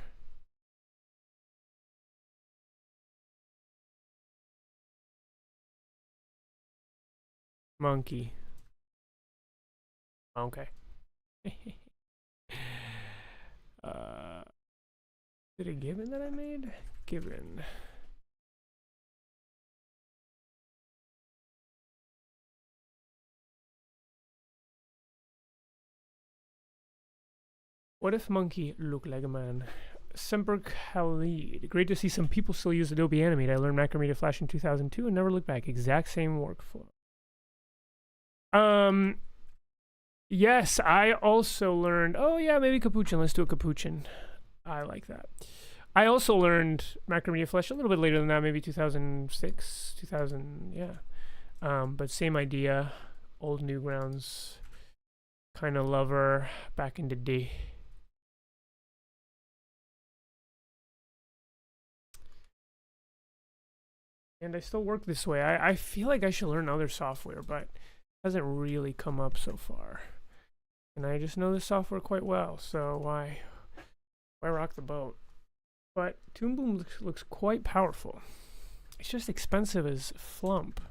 Monkey. Okay. Is it a gibbon that I made? Gibbon. What if monkey looked like a man? Semper Khalid. Great to see some people still use Adobe Animate. I learned Macrame to Flash in 2002 and never looked back. Exact same workflow. Yes, I also learned... Oh, yeah, maybe Capuchin. Let's do a Capuchin. I like that. I also learned Macrame to Flash a little bit later than that, maybe 2006, 2000, yeah. But same idea. Old Newgrounds kind of lover back in the day. And I still work this way. I feel like I should learn other software, but it hasn't really come up so far. And I just know this software quite well, so why rock the boat? But Toon Boom looks quite powerful. It's just expensive as flump.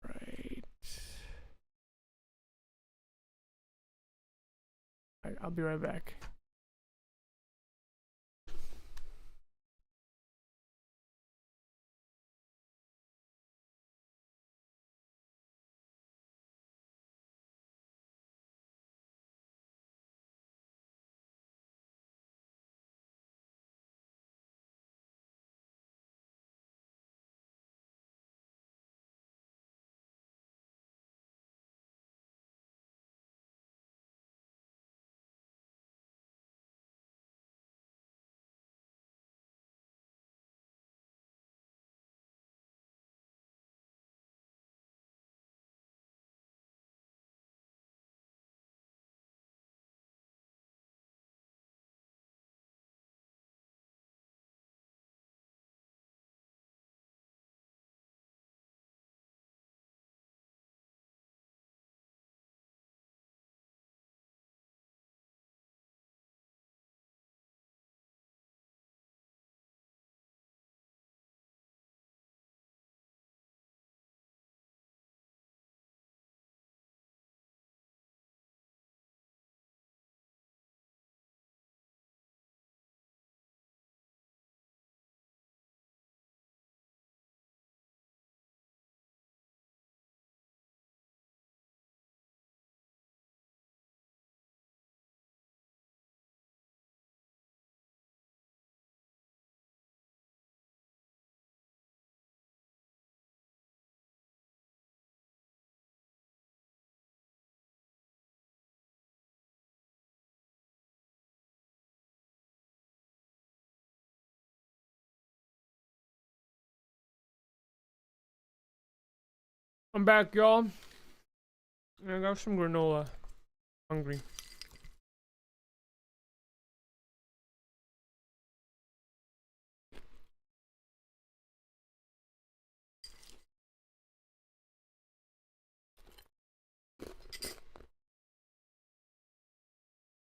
Right. I'll be right back. I'm back, y'all. I got some granola. Hungry.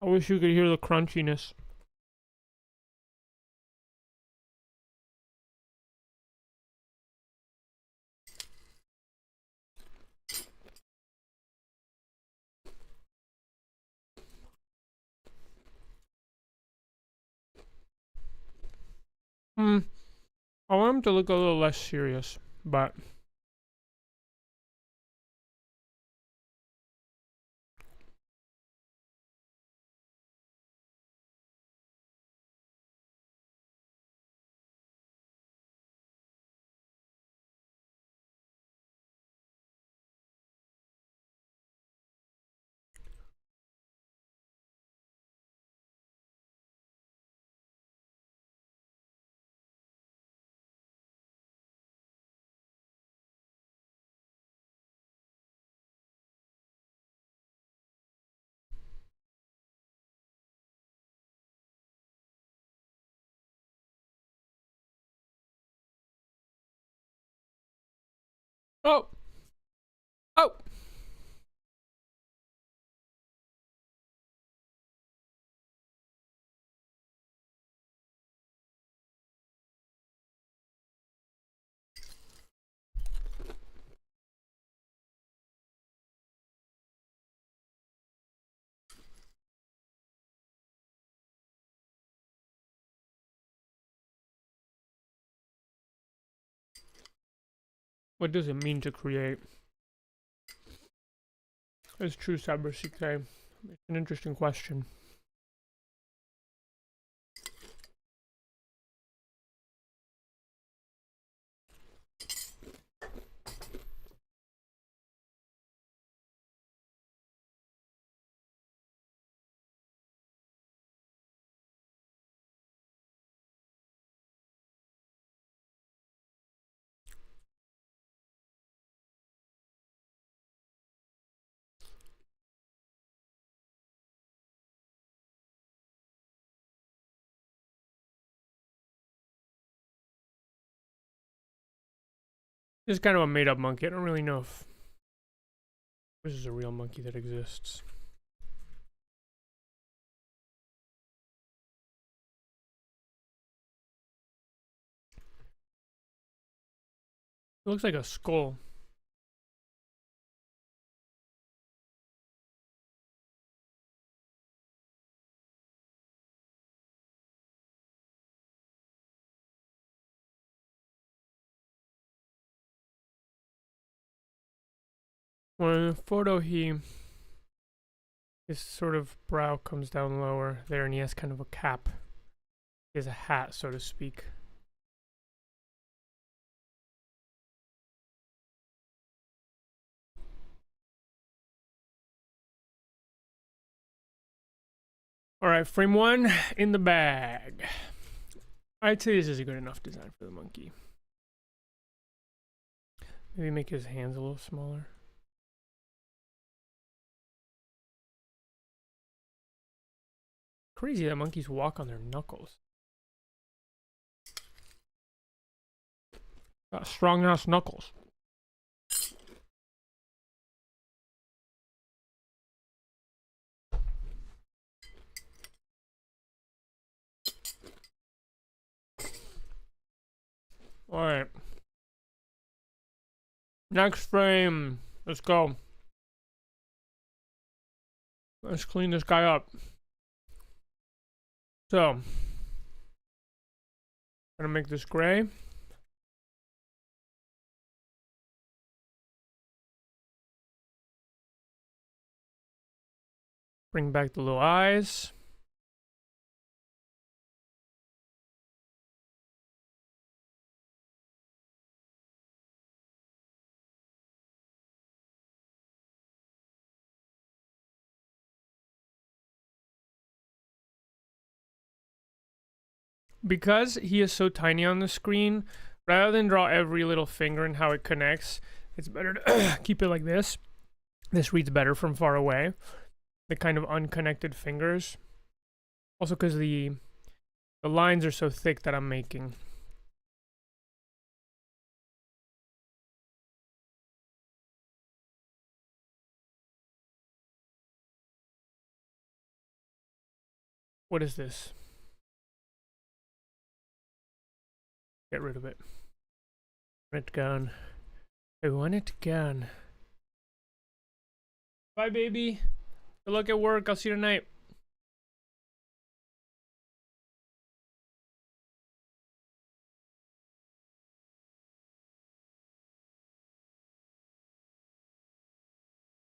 I wish you could hear the crunchiness. I want him to look a little less serious, but oh, oh. What does it mean to create? It's true, Cyber CK. It's an interesting question. This is kind of a made-up monkey. I don't really know if this is a real monkey that exists. It looks like a skull. Well, in the photo, his sort of brow comes down lower there, and he has kind of a cap. He has a hat, so to speak. All right, frame one in the bag. I'd say this is a good enough design for the monkey. Maybe make his hands a little smaller. Crazy that monkeys walk on their knuckles. Got strong ass knuckles. Alright. Next frame. Let's go. Let's clean this guy up. So, I'm gonna make this gray. Bring back the little eyes. Because he is so tiny on the screen, rather than draw every little finger and how it connects, It's better to keep it like this. This reads better from far away. The kind of unconnected fingers. Also because the lines are so thick that I'm making. What is this? Get rid of it. I want it gone. I want it gone. Bye, baby. Good luck at work. I'll see you tonight.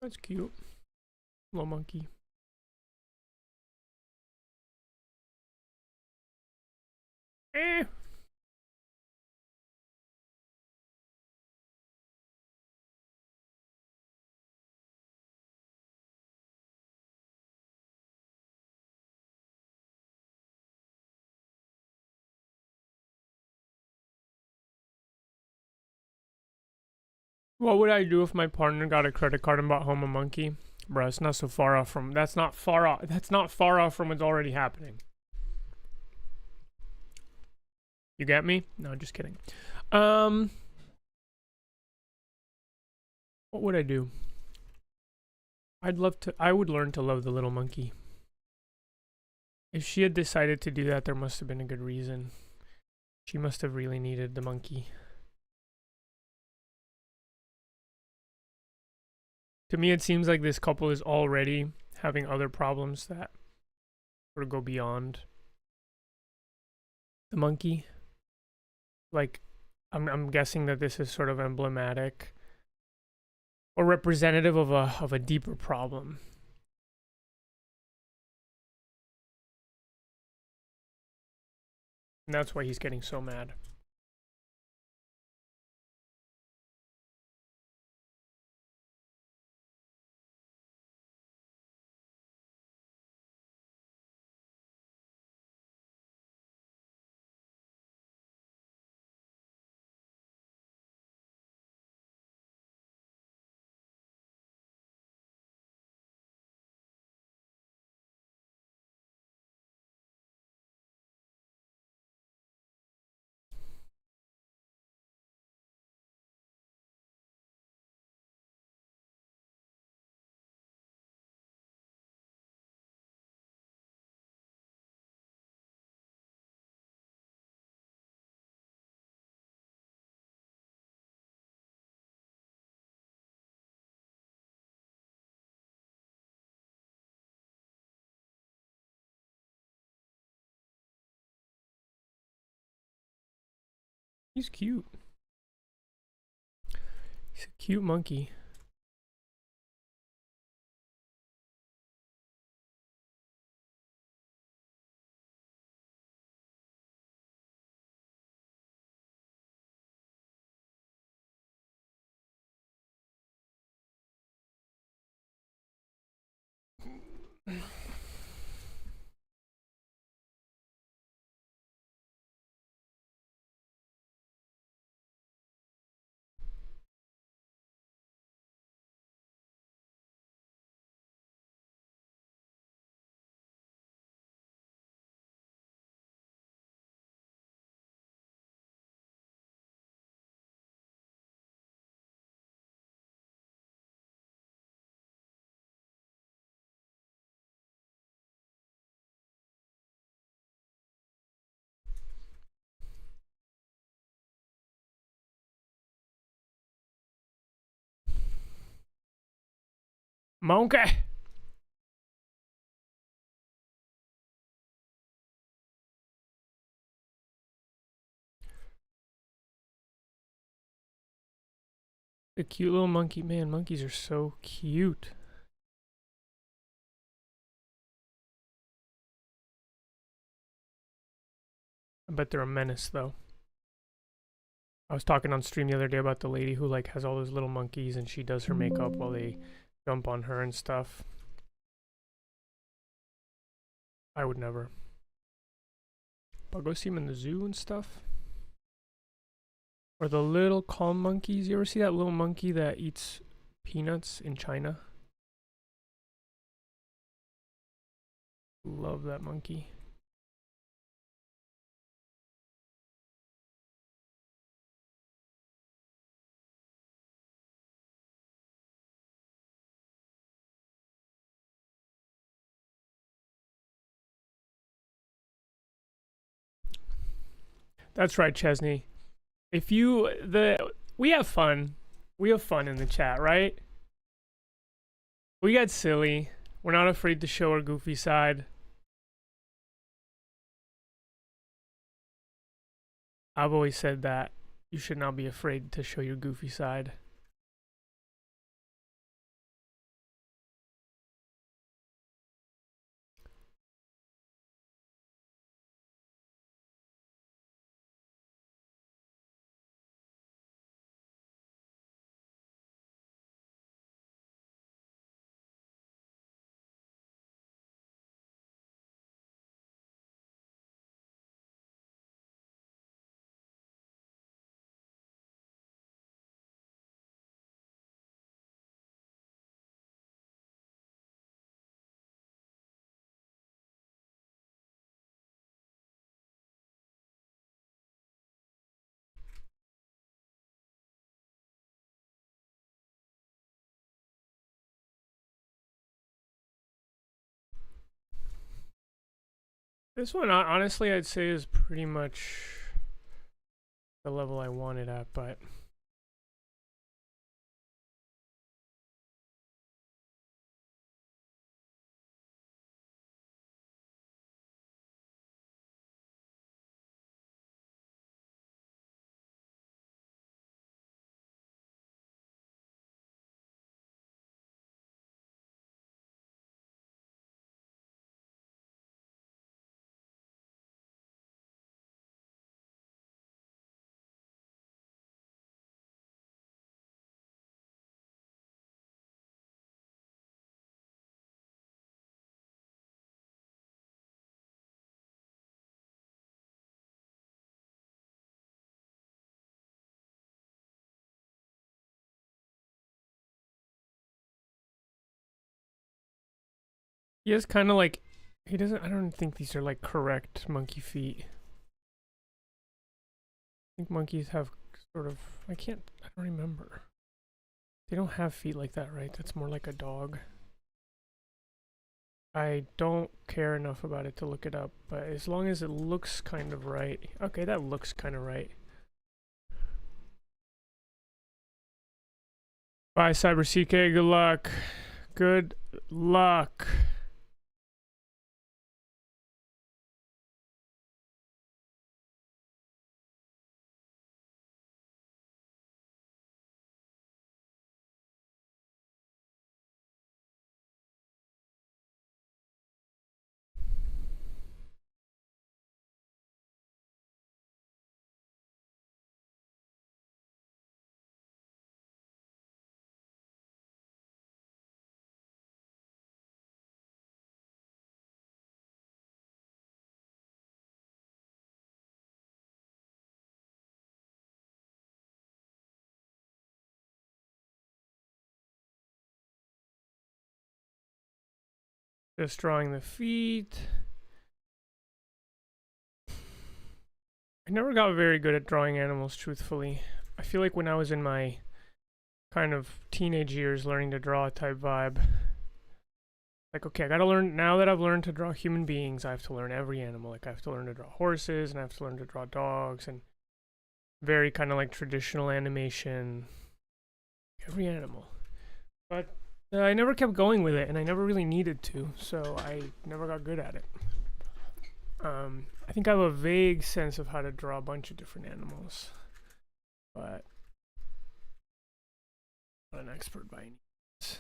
That's cute. Little monkey. Eh. What would I do if my partner got a credit card and bought home a monkey? Bro, it's not so far off from. That's not far off. That's not far off from what's already happening. You get me? No, just kidding. What would I do? I would learn to love the little monkey. If she had decided to do that, there must have been a good reason. She must have really needed the monkey. To me, it seems like this couple is already having other problems that sort of go beyond the monkey. Like, I'm guessing that this is sort of emblematic or representative of a deeper problem. And that's why he's getting so mad. He's cute. He's a cute monkey. Monkey. A cute little monkey. Man, monkeys are so cute. I bet they're a menace, though. I was talking on stream the other day about the lady who like has all those little monkeys and she does her makeup while they jump on her and stuff. I would never. But I'll go see him in the zoo and stuff. Or the little calm monkeys. You ever see that little monkey that eats peanuts in China? Love that monkey. That's right, Chesney. If you we have fun. We have fun in the chat, right? We get silly. We're not afraid to show our goofy side. I've always said that you should not be afraid to show your goofy side. This one, honestly, I'd say is pretty much the level I wanted at, but he is kind of like, he doesn't, I don't think these are like correct monkey feet. I think monkeys have sort of, I don't remember. They don't have feet like that, right? That's more like a dog. I don't care enough about it to look it up, but as long as it looks kind of right. Okay, that looks kind of right. Bye, Cyber CK. Good luck. Good luck. Just drawing the feet. I never got very good at drawing animals, truthfully. I feel like when I was in my kind of teenage years learning to draw type vibe, like, okay, I gotta learn, now that I've learned to draw human beings, I have to learn every animal. Like, I have to learn to draw horses, and I have to learn to draw dogs, and very kind of like traditional animation, every animal. But I never kept going with it, and I never really needed to, so I never got good at it. I think I have a vague sense of how to draw a bunch of different animals, but I'm not an expert by any means.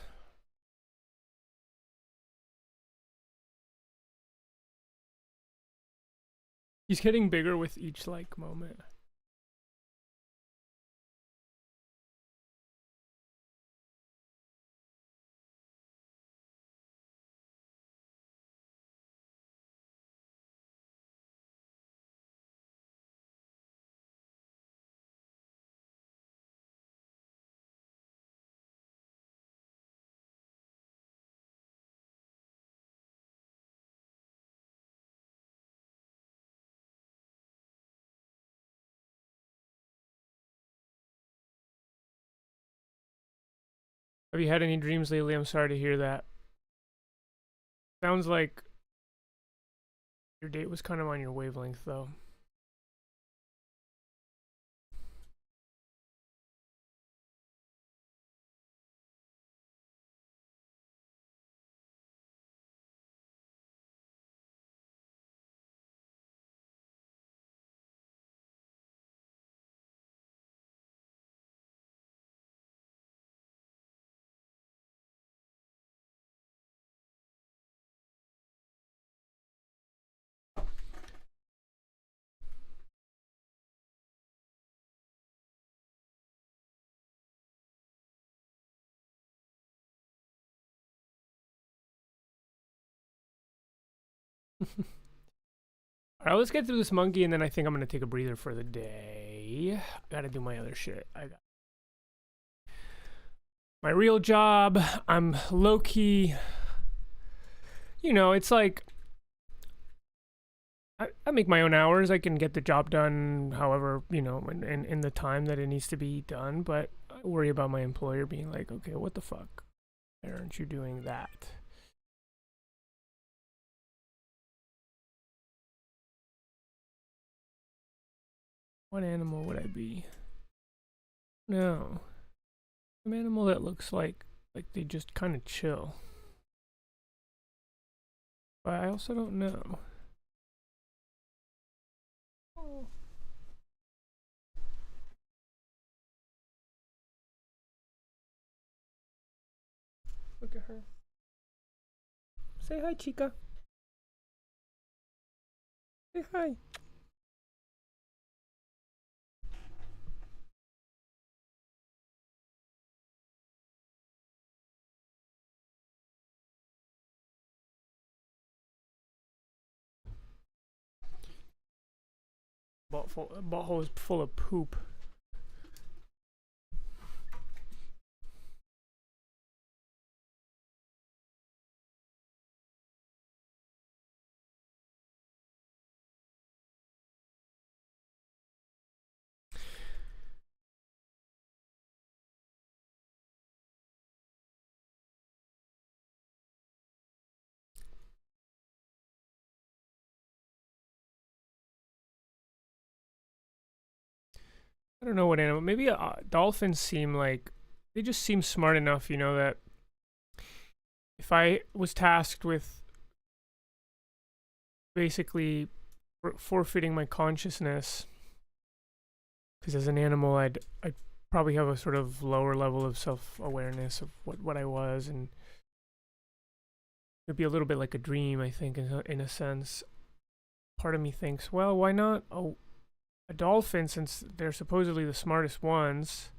He's getting bigger with each like moment. Have you had any dreams lately? I'm sorry to hear that. Sounds like your date was kind of on your wavelength, though. All right, let's get through this monkey, and then I think I'm gonna take a breather for the day. I gotta do my other shit. I got my real job. I'm low key. You know, it's like I make my own hours. I can get the job done, however, you know, in the time that it needs to be done. But I worry about my employer being like, okay, what the fuck? Why aren't you doing that? What animal would I be? No. An animal that looks like they just kind of chill. But I also don't know. Oh. Look at her. Say hi, chica. Say hi. Butthole is full of poop. I don't know what animal. Maybe dolphins seem like they just seem smart enough, you know, that if I was tasked with basically forfeiting my consciousness, because as an animal, I'd probably have a sort of lower level of self awareness of what I was, and it'd be a little bit like a dream, I think, in a sense. Part of me thinks, well, why not a dolphin, since they're supposedly the smartest ones,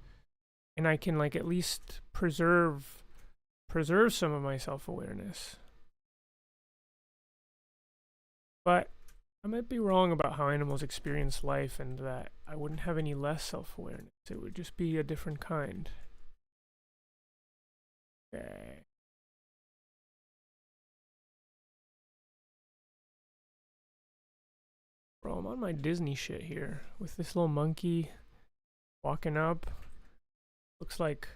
and I can like at least preserve some of my self-awareness. But I might be wrong about how animals experience life, and that I wouldn't have any less self-awareness. It would just be a different kind. Okay. Bro, I'm on my Disney shit here with this little monkey walking up. Looks like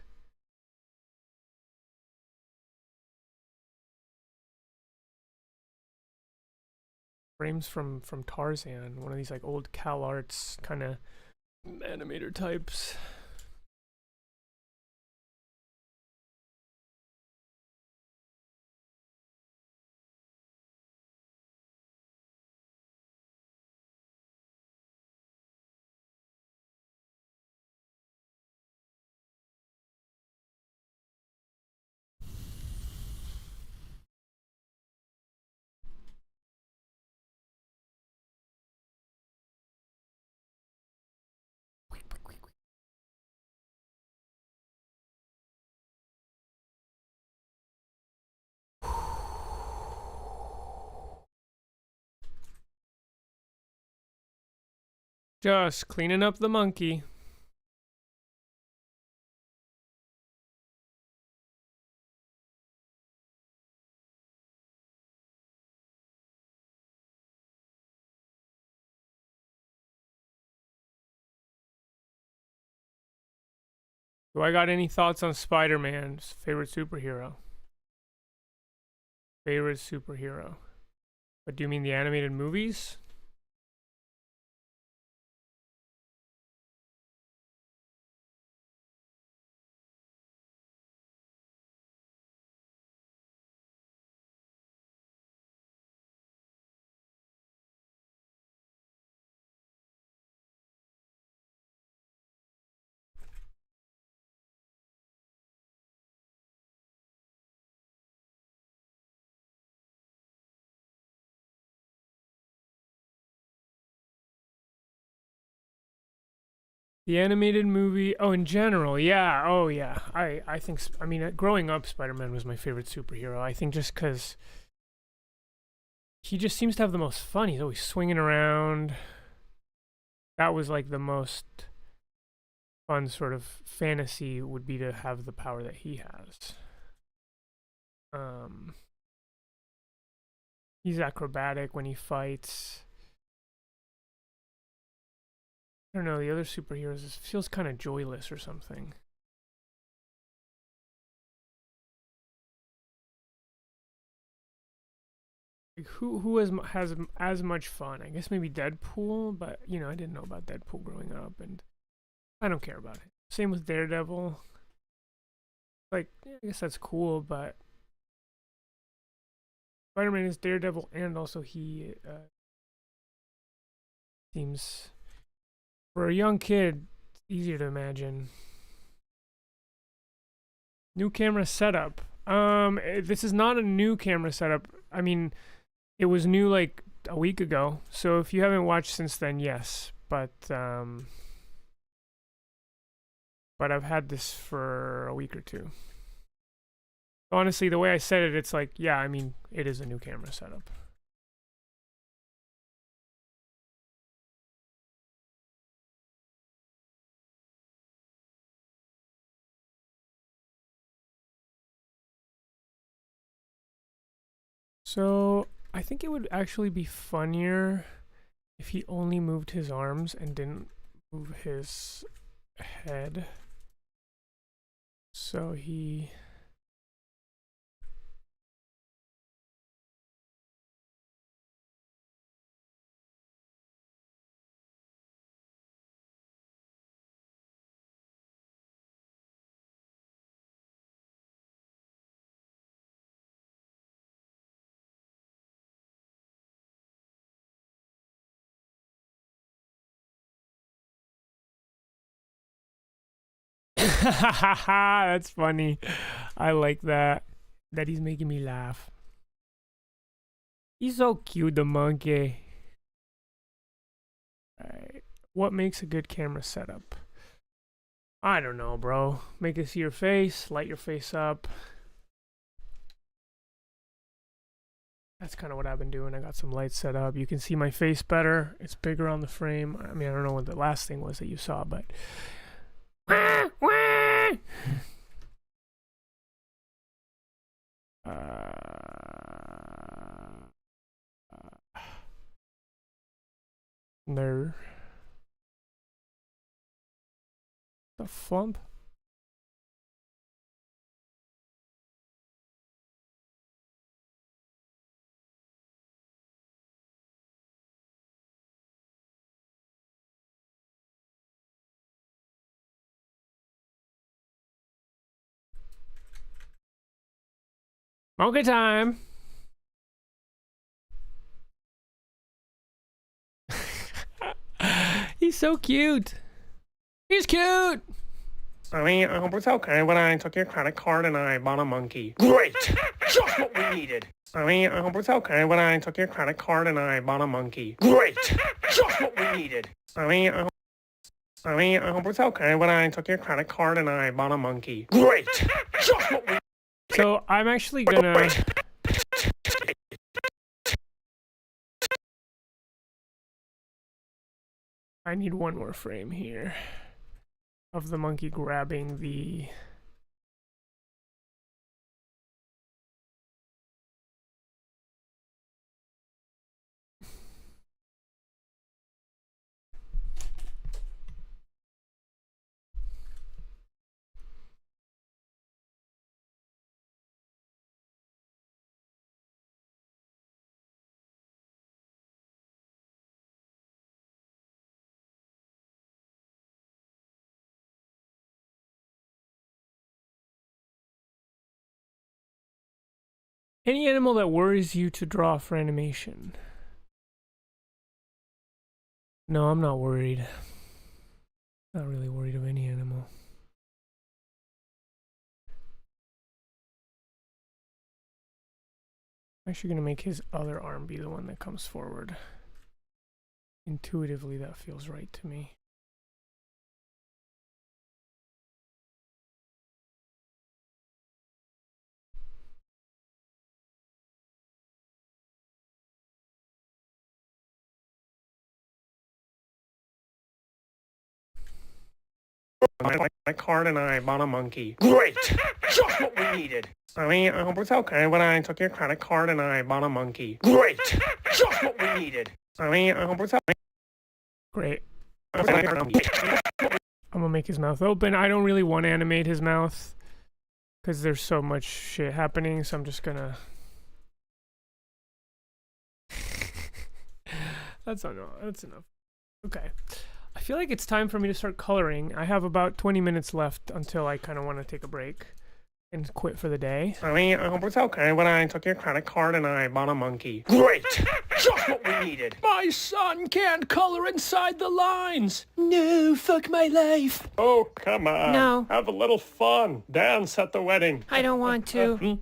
frames from Tarzan, one of these like old Cal Arts kind of animator types. Just cleaning up the monkey. Do I got any thoughts on Spider-Man's favorite superhero? Favorite superhero. But do you mean the animated movies? The animated movie. Oh, in general, yeah. Oh, yeah. I think. I mean, growing up, Spider-Man was my favorite superhero. I think just because he just seems to have the most fun. He's always swinging around. That was like the most fun sort of fantasy would be to have the power that he has. He's acrobatic when he fights. I don't know, the other superheroes, it feels kind of joyless or something. Like who has as much fun? I guess maybe Deadpool, but you know, I didn't know about Deadpool growing up, and I don't care about it. Same with Daredevil. Like, yeah, I guess that's cool, but Spider-Man is Daredevil, and also he seems, for a young kid, easier to imagine. New camera setup. This is not a new camera setup. I mean, it was new like a week ago. So if you haven't watched since then, yes. But I've had this for a week or two. Honestly, the way I said it, it's like, yeah, I mean, it is a new camera setup. So I think it would actually be funnier if he only moved his arms and didn't move his head. So he... That's funny. I like that. That he's making me laugh. He's so cute, the monkey. Alright. What makes a good camera setup? I don't know, bro. Make it see your face, light your face up. That's kind of what I've been doing. I got some lights set up. You can see my face better. It's bigger on the frame. I mean, I don't know what the last thing was that you saw, but... No. The flump? Monkey time! He's so cute! He's cute! I hope it's okay when I took your credit card and I bought a monkey. Great! Just what we needed! I hope it's okay when I took your credit card and I bought a monkey. Great! Just what we needed! I hope it's okay when I took your credit card and I bought a monkey. Great! Just what we... So I'm actually gonna... I need one more frame here of the monkey grabbing the... Any animal that worries you to draw for animation. No, I'm not worried. Not really worried of any animal. I'm actually going to make his other arm be the one that comes forward. Intuitively, that feels right to me. My card and I bought a monkey. Great! Just what we needed. Sonny, I hope it's okay when I took your credit card and I bought a monkey. Great! Just what we needed. Sonny, I hope it's okay. Great. I'm gonna make his mouth open. I don't really want to animate his mouth because there's so much shit happening, so I'm just gonna... That's enough. That's enough. Okay. I feel like it's time for me to start coloring. I have about 20 minutes left until I kind of want to take a break and quit for the day. Sonny, I hope it's okay when I took your credit card and I bought a monkey. Great! Just what we needed. My son can't color inside the lines. No, fuck my life. Oh, come on. No. Have a little fun. Dance at the wedding. I don't want to.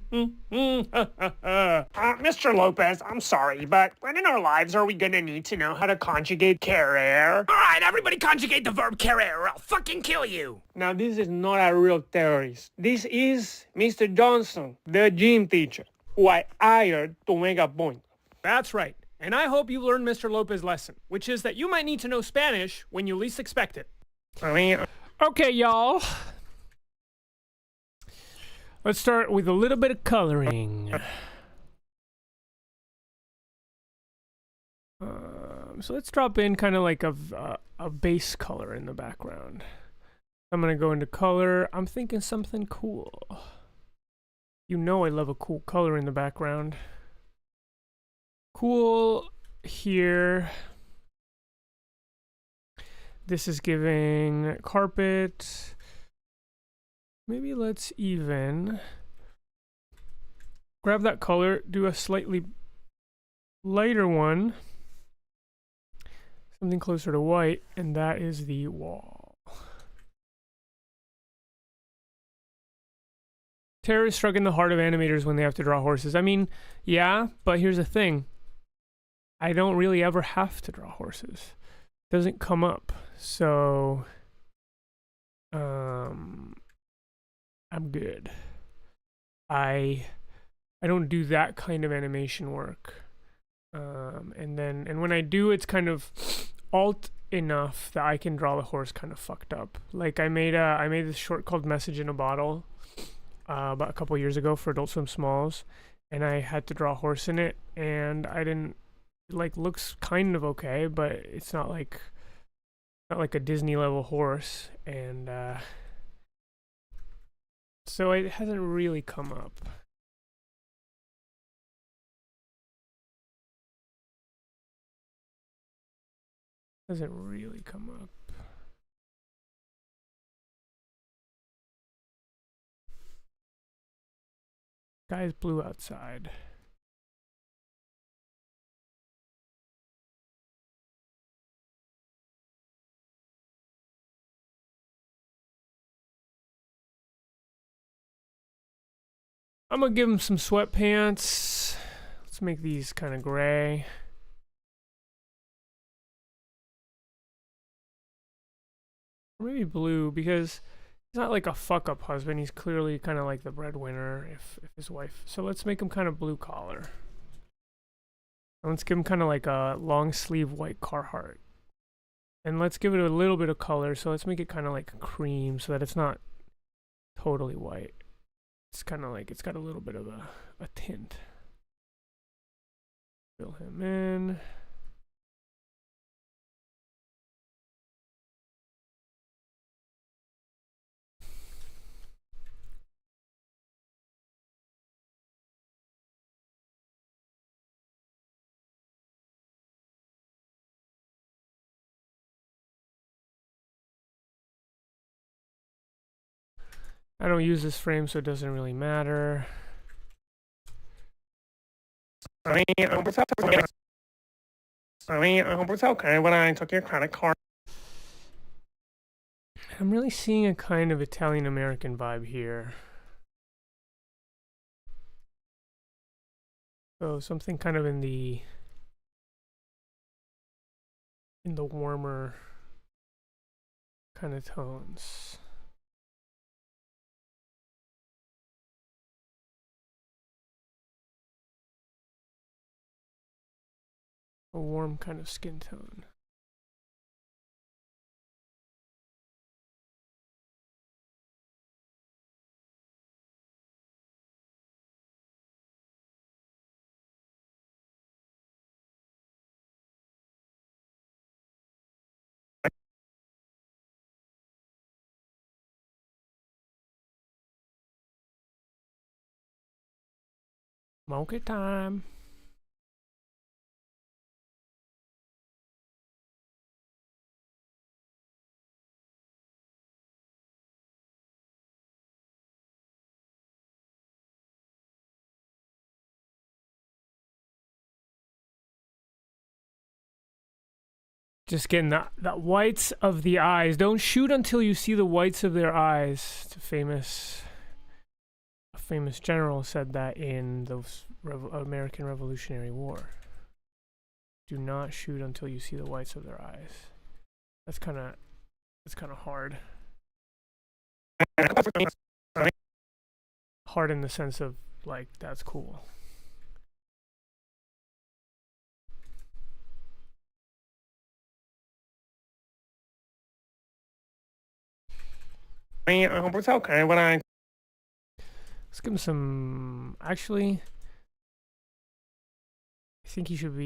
Mr. Lopez, I'm sorry, but when in our lives are we gonna need to know how to conjugate querer? Alright, everybody conjugate the verb querer or I'll fucking kill you. Now, this is not a real terrorist. This is Mr. Johnson, the gym teacher, who I hired to make a point. That's right. And I hope you learned Mr. Lopez's lesson, which is that you might need to know Spanish when you least expect it. Okay, y'all. Let's start with a little bit of coloring. So let's drop in kind of like a base color in the background. I'm gonna go into color. I'm thinking something cool. You know I love a cool color in the background. Cool here. This is giving carpet. Maybe let's even grab that color, do a slightly lighter one, something closer to white, and that is the wall. Terror is struck in the heart of animators when they have to draw horses. I mean, yeah, but here's the thing. I don't really ever have to draw horses. It doesn't come up. So, I'm good. I don't do that kind of animation work. And when I do, it's kind of alt enough that I can draw the horse kind of fucked up. Like I made this short called Message in a Bottle about a couple years ago for Adult Swim Smalls, and I had to draw a horse in it, and I didn't like looks kind of okay, but it's not like a Disney level horse, and so it hasn't really come up. Doesn't really come up. Sky's blue outside. I'm gonna give him some sweatpants. Let's make these kind of gray. Or maybe blue, because he's not like a fuck up husband. He's clearly kind of like the breadwinner if his wife. So let's make him kind of blue collar. And let's give him kind of like a long sleeve white Carhartt. And let's give it a little bit of color. So let's make it kind of like cream so that it's not totally white. It's kind of like it's got a little bit of a tint. Fill him in. I don't use this frame, so it doesn't really matter. I hope it's okay when I took your credit card. I'm really seeing a kind of Italian American vibe here. So something kind of in the warmer kind of tones. A warm kind of skin tone. Monkey time. Just getting that whites of the eyes. Don't shoot until you see the whites of their eyes. It's a famous general said that in the American Revolutionary War. Do not shoot until you see the whites of their eyes. That's kind of hard. Hard in the sense of like that's cool. I hope it's okay when I. Let's give him some. Actually, I think he should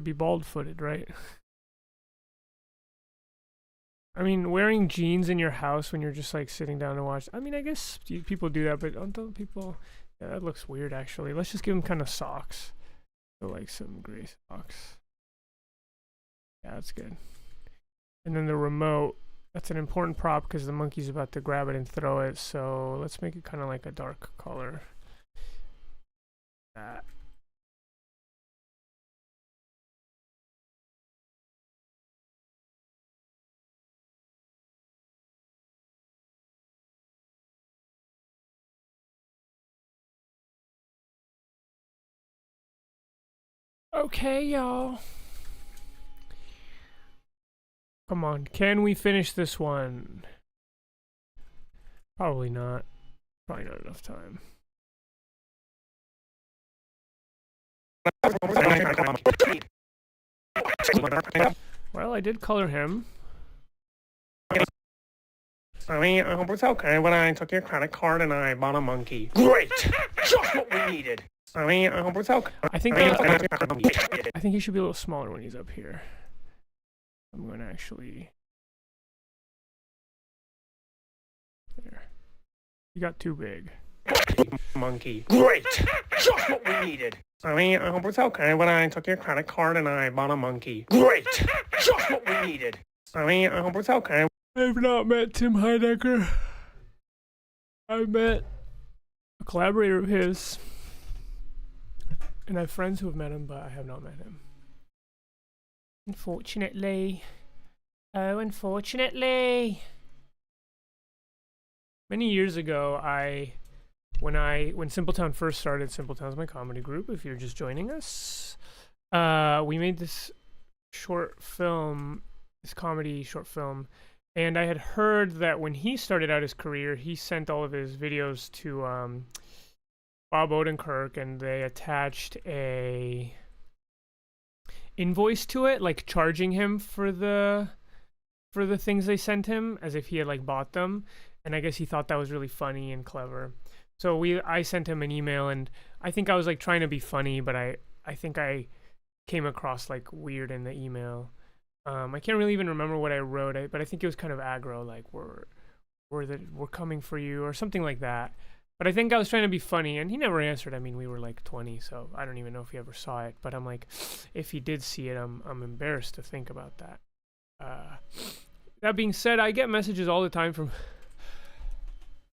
be bald-footed, right? I mean, wearing jeans in your house when you're just like sitting down to watch. I mean, I guess people do that, but don't people? Yeah, that looks weird. Actually, let's just give him kind of socks. So like some gray socks. Yeah, that's good. And then the remote. That's an important prop because the monkey's about to grab it and throw it. So let's make it kind of like a dark color. That. Okay, y'all. Come on, can we finish this one? Probably not. Probably not enough time. Well, I did color him. I hope it's okay when I took your credit card and I bought a monkey. Great! Just what we needed! I hope it's okay. I think he should be a little smaller when he's up here. I'm going to actually... There. You got too big. Monkey. Great! Just what we needed! I hope it's okay when I took your credit card and I bought a monkey. Great! Just what we needed! I hope it's okay. I've not met Tim Heidecker. I've met a collaborator of his. And I have friends who have met him, but I have not met him. Unfortunately. Oh, unfortunately. Many years ago, when Simpletown first started, Simpletown's my comedy group, if you're just joining us, we made this short film, this comedy short film, and I had heard that when he started out his career, he sent all of his videos to Bob Odenkirk, and they attached a invoice to it, like charging him for the things they sent him, as if he had like bought them. And I guess he thought that was really funny and clever. So I sent him an email, and I think I was like trying to be funny, but I think I came across like weird in the email. I can't really even remember what I wrote, but I think it was kind of aggro, like we're coming for you or something like that. But I think I was trying to be funny, and he never answered. I mean, we were like 20, so I don't even know if he ever saw it. But I'm like, if he did see it, I'm embarrassed to think about that. That being said, I get messages all the time from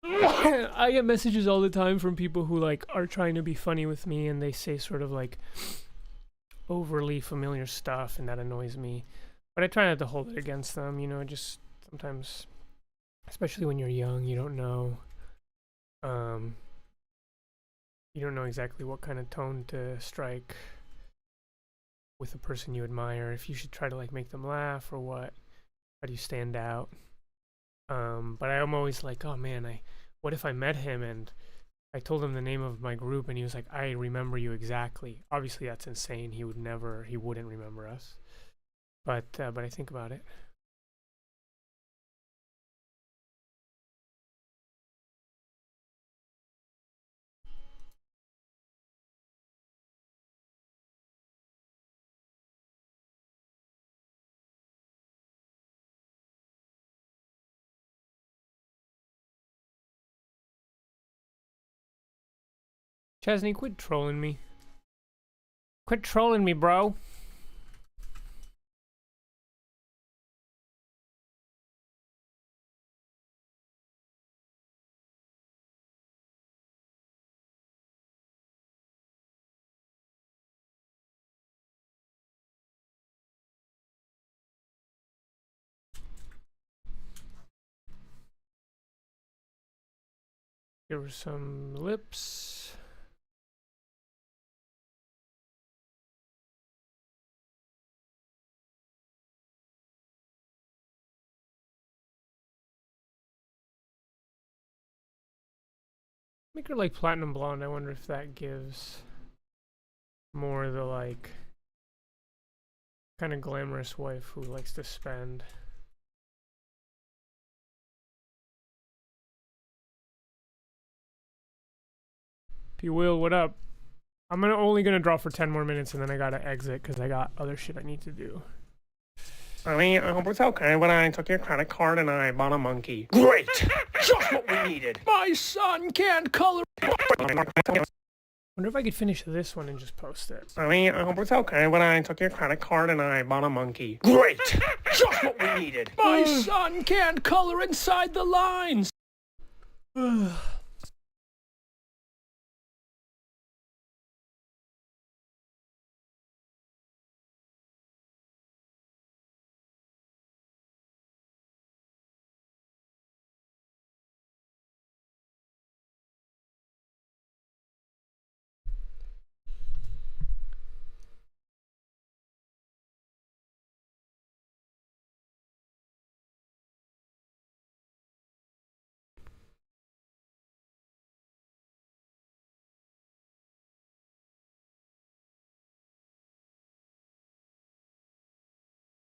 I get messages all the time from people who like are trying to be funny with me, and they say sort of like overly familiar stuff, and that annoys me. But I try not to hold it against them, you know, just sometimes, especially when you're young, you don't know exactly what kind of tone to strike with a person you admire, if you should try to like make them laugh or what. How do you stand out? But I'm always like, oh man, what if I met him and I told him the name of my group and he was like, I remember you exactly. Obviously that's insane. He wouldn't remember us. But I think about it. Chesney, quit trolling me. Quit trolling me, bro. Here were some lips. Make her like platinum blonde. I wonder if that gives more the like kind of glamorous wife who likes to spend. P. Will, what up? I'm only gonna draw for 10 more minutes and then I gotta exit because I got other shit I need to do. Honey, I hope it's okay when I took your credit card and I bought a monkey. Great! Just what we needed! My son can't color. Wonder if I could finish this one and just post it. Honey, I hope it's okay when I took your credit card and I bought a monkey. Great! Just what we needed! My son can't color inside the lines.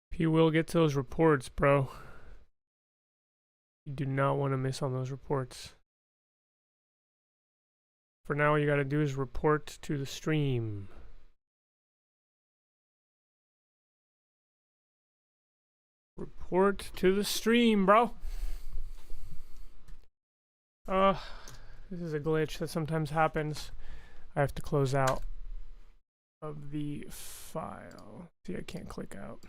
P. Will, get to those reports, bro. You do not want to miss on those reports. For now, all you gotta do is report to the stream. Report to the stream, bro. This is a glitch that sometimes happens. I have to close out of the file. See, I can't click out.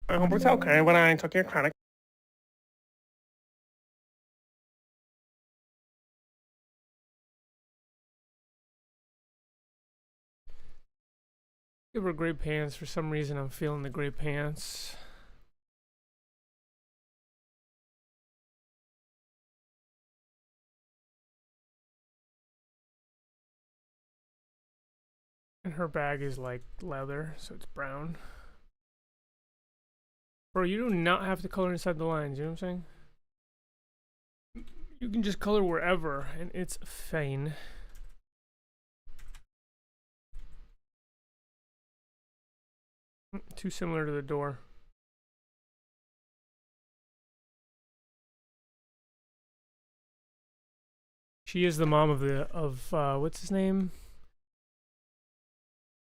I hope it's okay when I took your credit. Give her gray pants. For some reason, I'm feeling the gray pants. And her bag is like leather, so it's brown. Bro, you do not have to color inside the lines, you know what I'm saying? You can just color wherever, and it's fine. Too similar to the door. She is the mom of what's his name?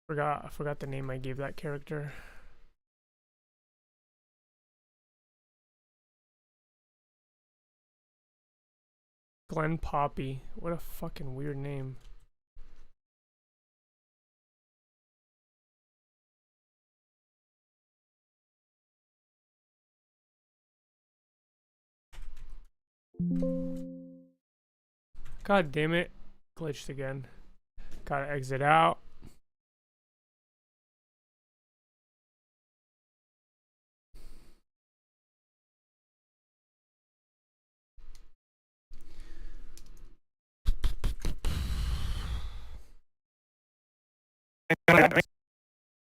I forgot the name I gave that character. Glen Poppy. What a fucking weird name. God damn it. Glitched again. Gotta exit out.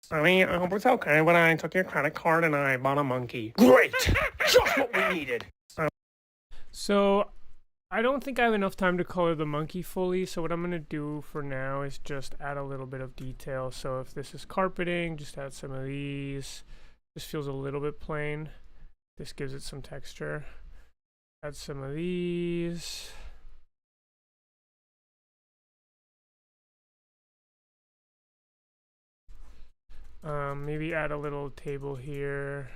Sonny, I hope it's okay, but I took your credit card and I bought a monkey. Great! Just what we needed! So, I don't think I have enough time to color the monkey fully, so what I'm going to do for now is just add a little bit of detail. So if this is carpeting, just add some of these. This feels a little bit plain. This gives it some texture. Add some of these. Maybe add a little table here.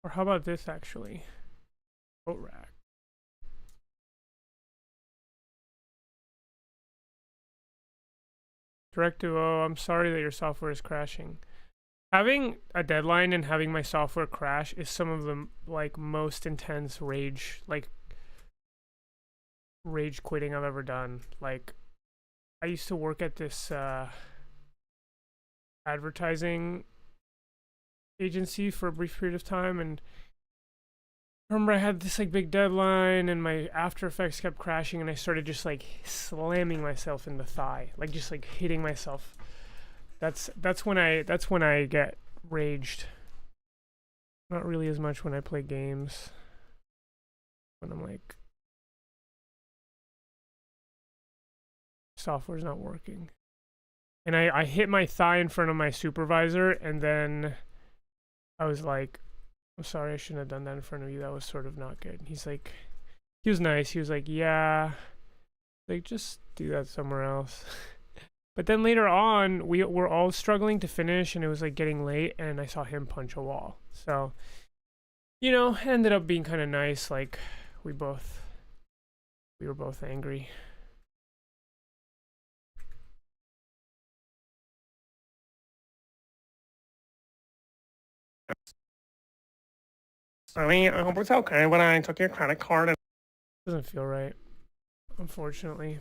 Or how about this actually? Coat rack. Directive O, I'm sorry that your software is crashing. Having a deadline and having my software crash is some of the most intense rage quitting I've ever done. Like, I used to work at this advertising agency for a brief period of time, and I remember I had this big deadline and my After Effects kept crashing and I started just slamming myself in the thigh, just hitting myself. That's when I get raged. Not really as much when I play games. When I'm software's not working. And I hit my thigh in front of my supervisor, and then I was like, I'm sorry, I shouldn't have done that in front of you. That was sort of not good. He was nice. He was like, yeah, just do that somewhere else. But then later on, we were all struggling to finish, and it was getting late, and I saw him punch a wall. So, it ended up being kind of nice. We were both angry. Sonny, I hope it's okay, but I took your credit card and... Doesn't feel right, unfortunately.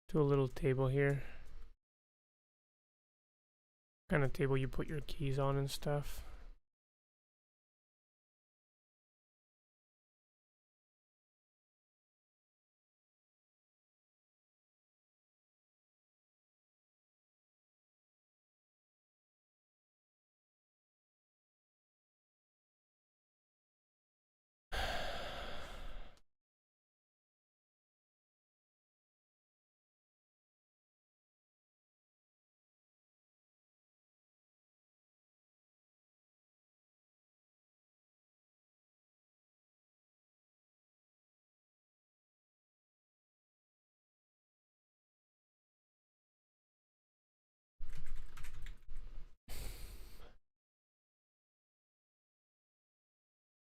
Do a little table here. Kind of table you put your keys on and stuff.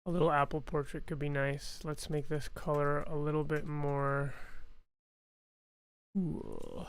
A little apple portrait could be nice. Let's make this color a little bit more... Ooh.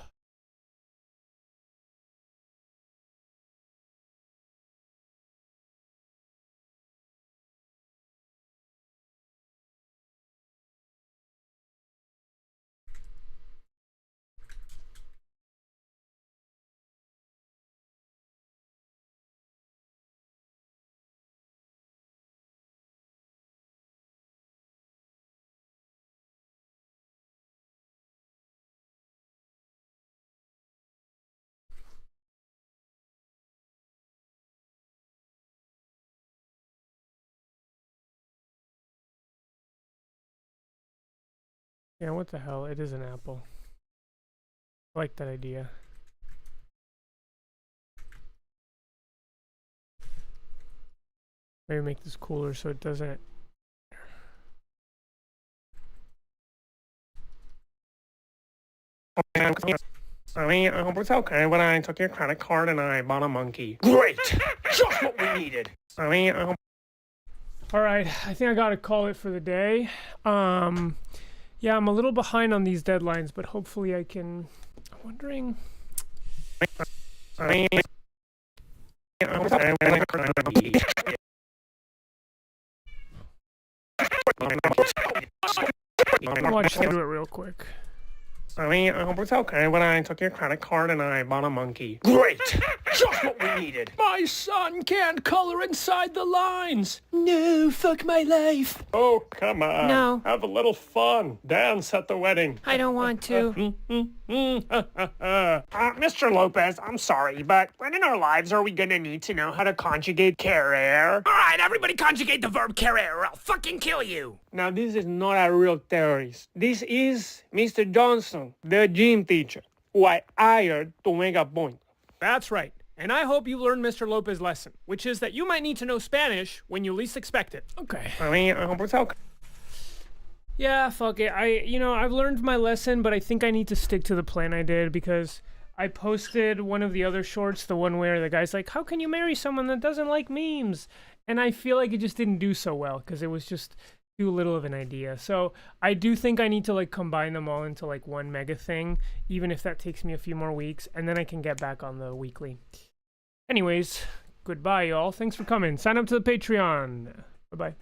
Yeah, what the hell? It is an apple. I like that idea. Maybe make this cooler so it doesn't... I hope it's okay when I took your credit card and I bought a monkey. Great! Just what we needed. I hope... All right, I think I gotta call it for the day. Yeah, I'm a little behind on these deadlines, but hopefully I can. I'm wondering. I hope it's okay when I took I'll just do it real quick. I hope it's okay when I took your credit card and I bought a monkey. Great! Just what we needed. My son can't color inside the lines. No, fuck my life. Oh, come on. No. Have a little fun. Dance at the wedding. I don't want to. Mr. Lopez, I'm sorry, but when in our lives are we gonna need to know how to conjugate querer? All right, everybody conjugate the verb querer or I'll fucking kill you. Now, this is not a real terrorist. This is Mr. Johnson, the gym teacher, who I hired to make a point. That's right. And I hope you learned Mr. Lopez's lesson, which is that you might need to know Spanish when you least expect it. Okay. I hope it's okay. Yeah, fuck it. I've learned my lesson, but I think I need to stick to the plan I did because I posted one of the other shorts, the one where the guy's like, how can you marry someone that doesn't like memes? And I feel like it just didn't do so well because it was just too little of an idea. So I do think I need to like combine them all into like one mega thing, even if that takes me a few more weeks, and then I can get back on the weekly. Anyways, goodbye, y'all. Thanks for coming. Sign up to the Patreon. Bye-bye.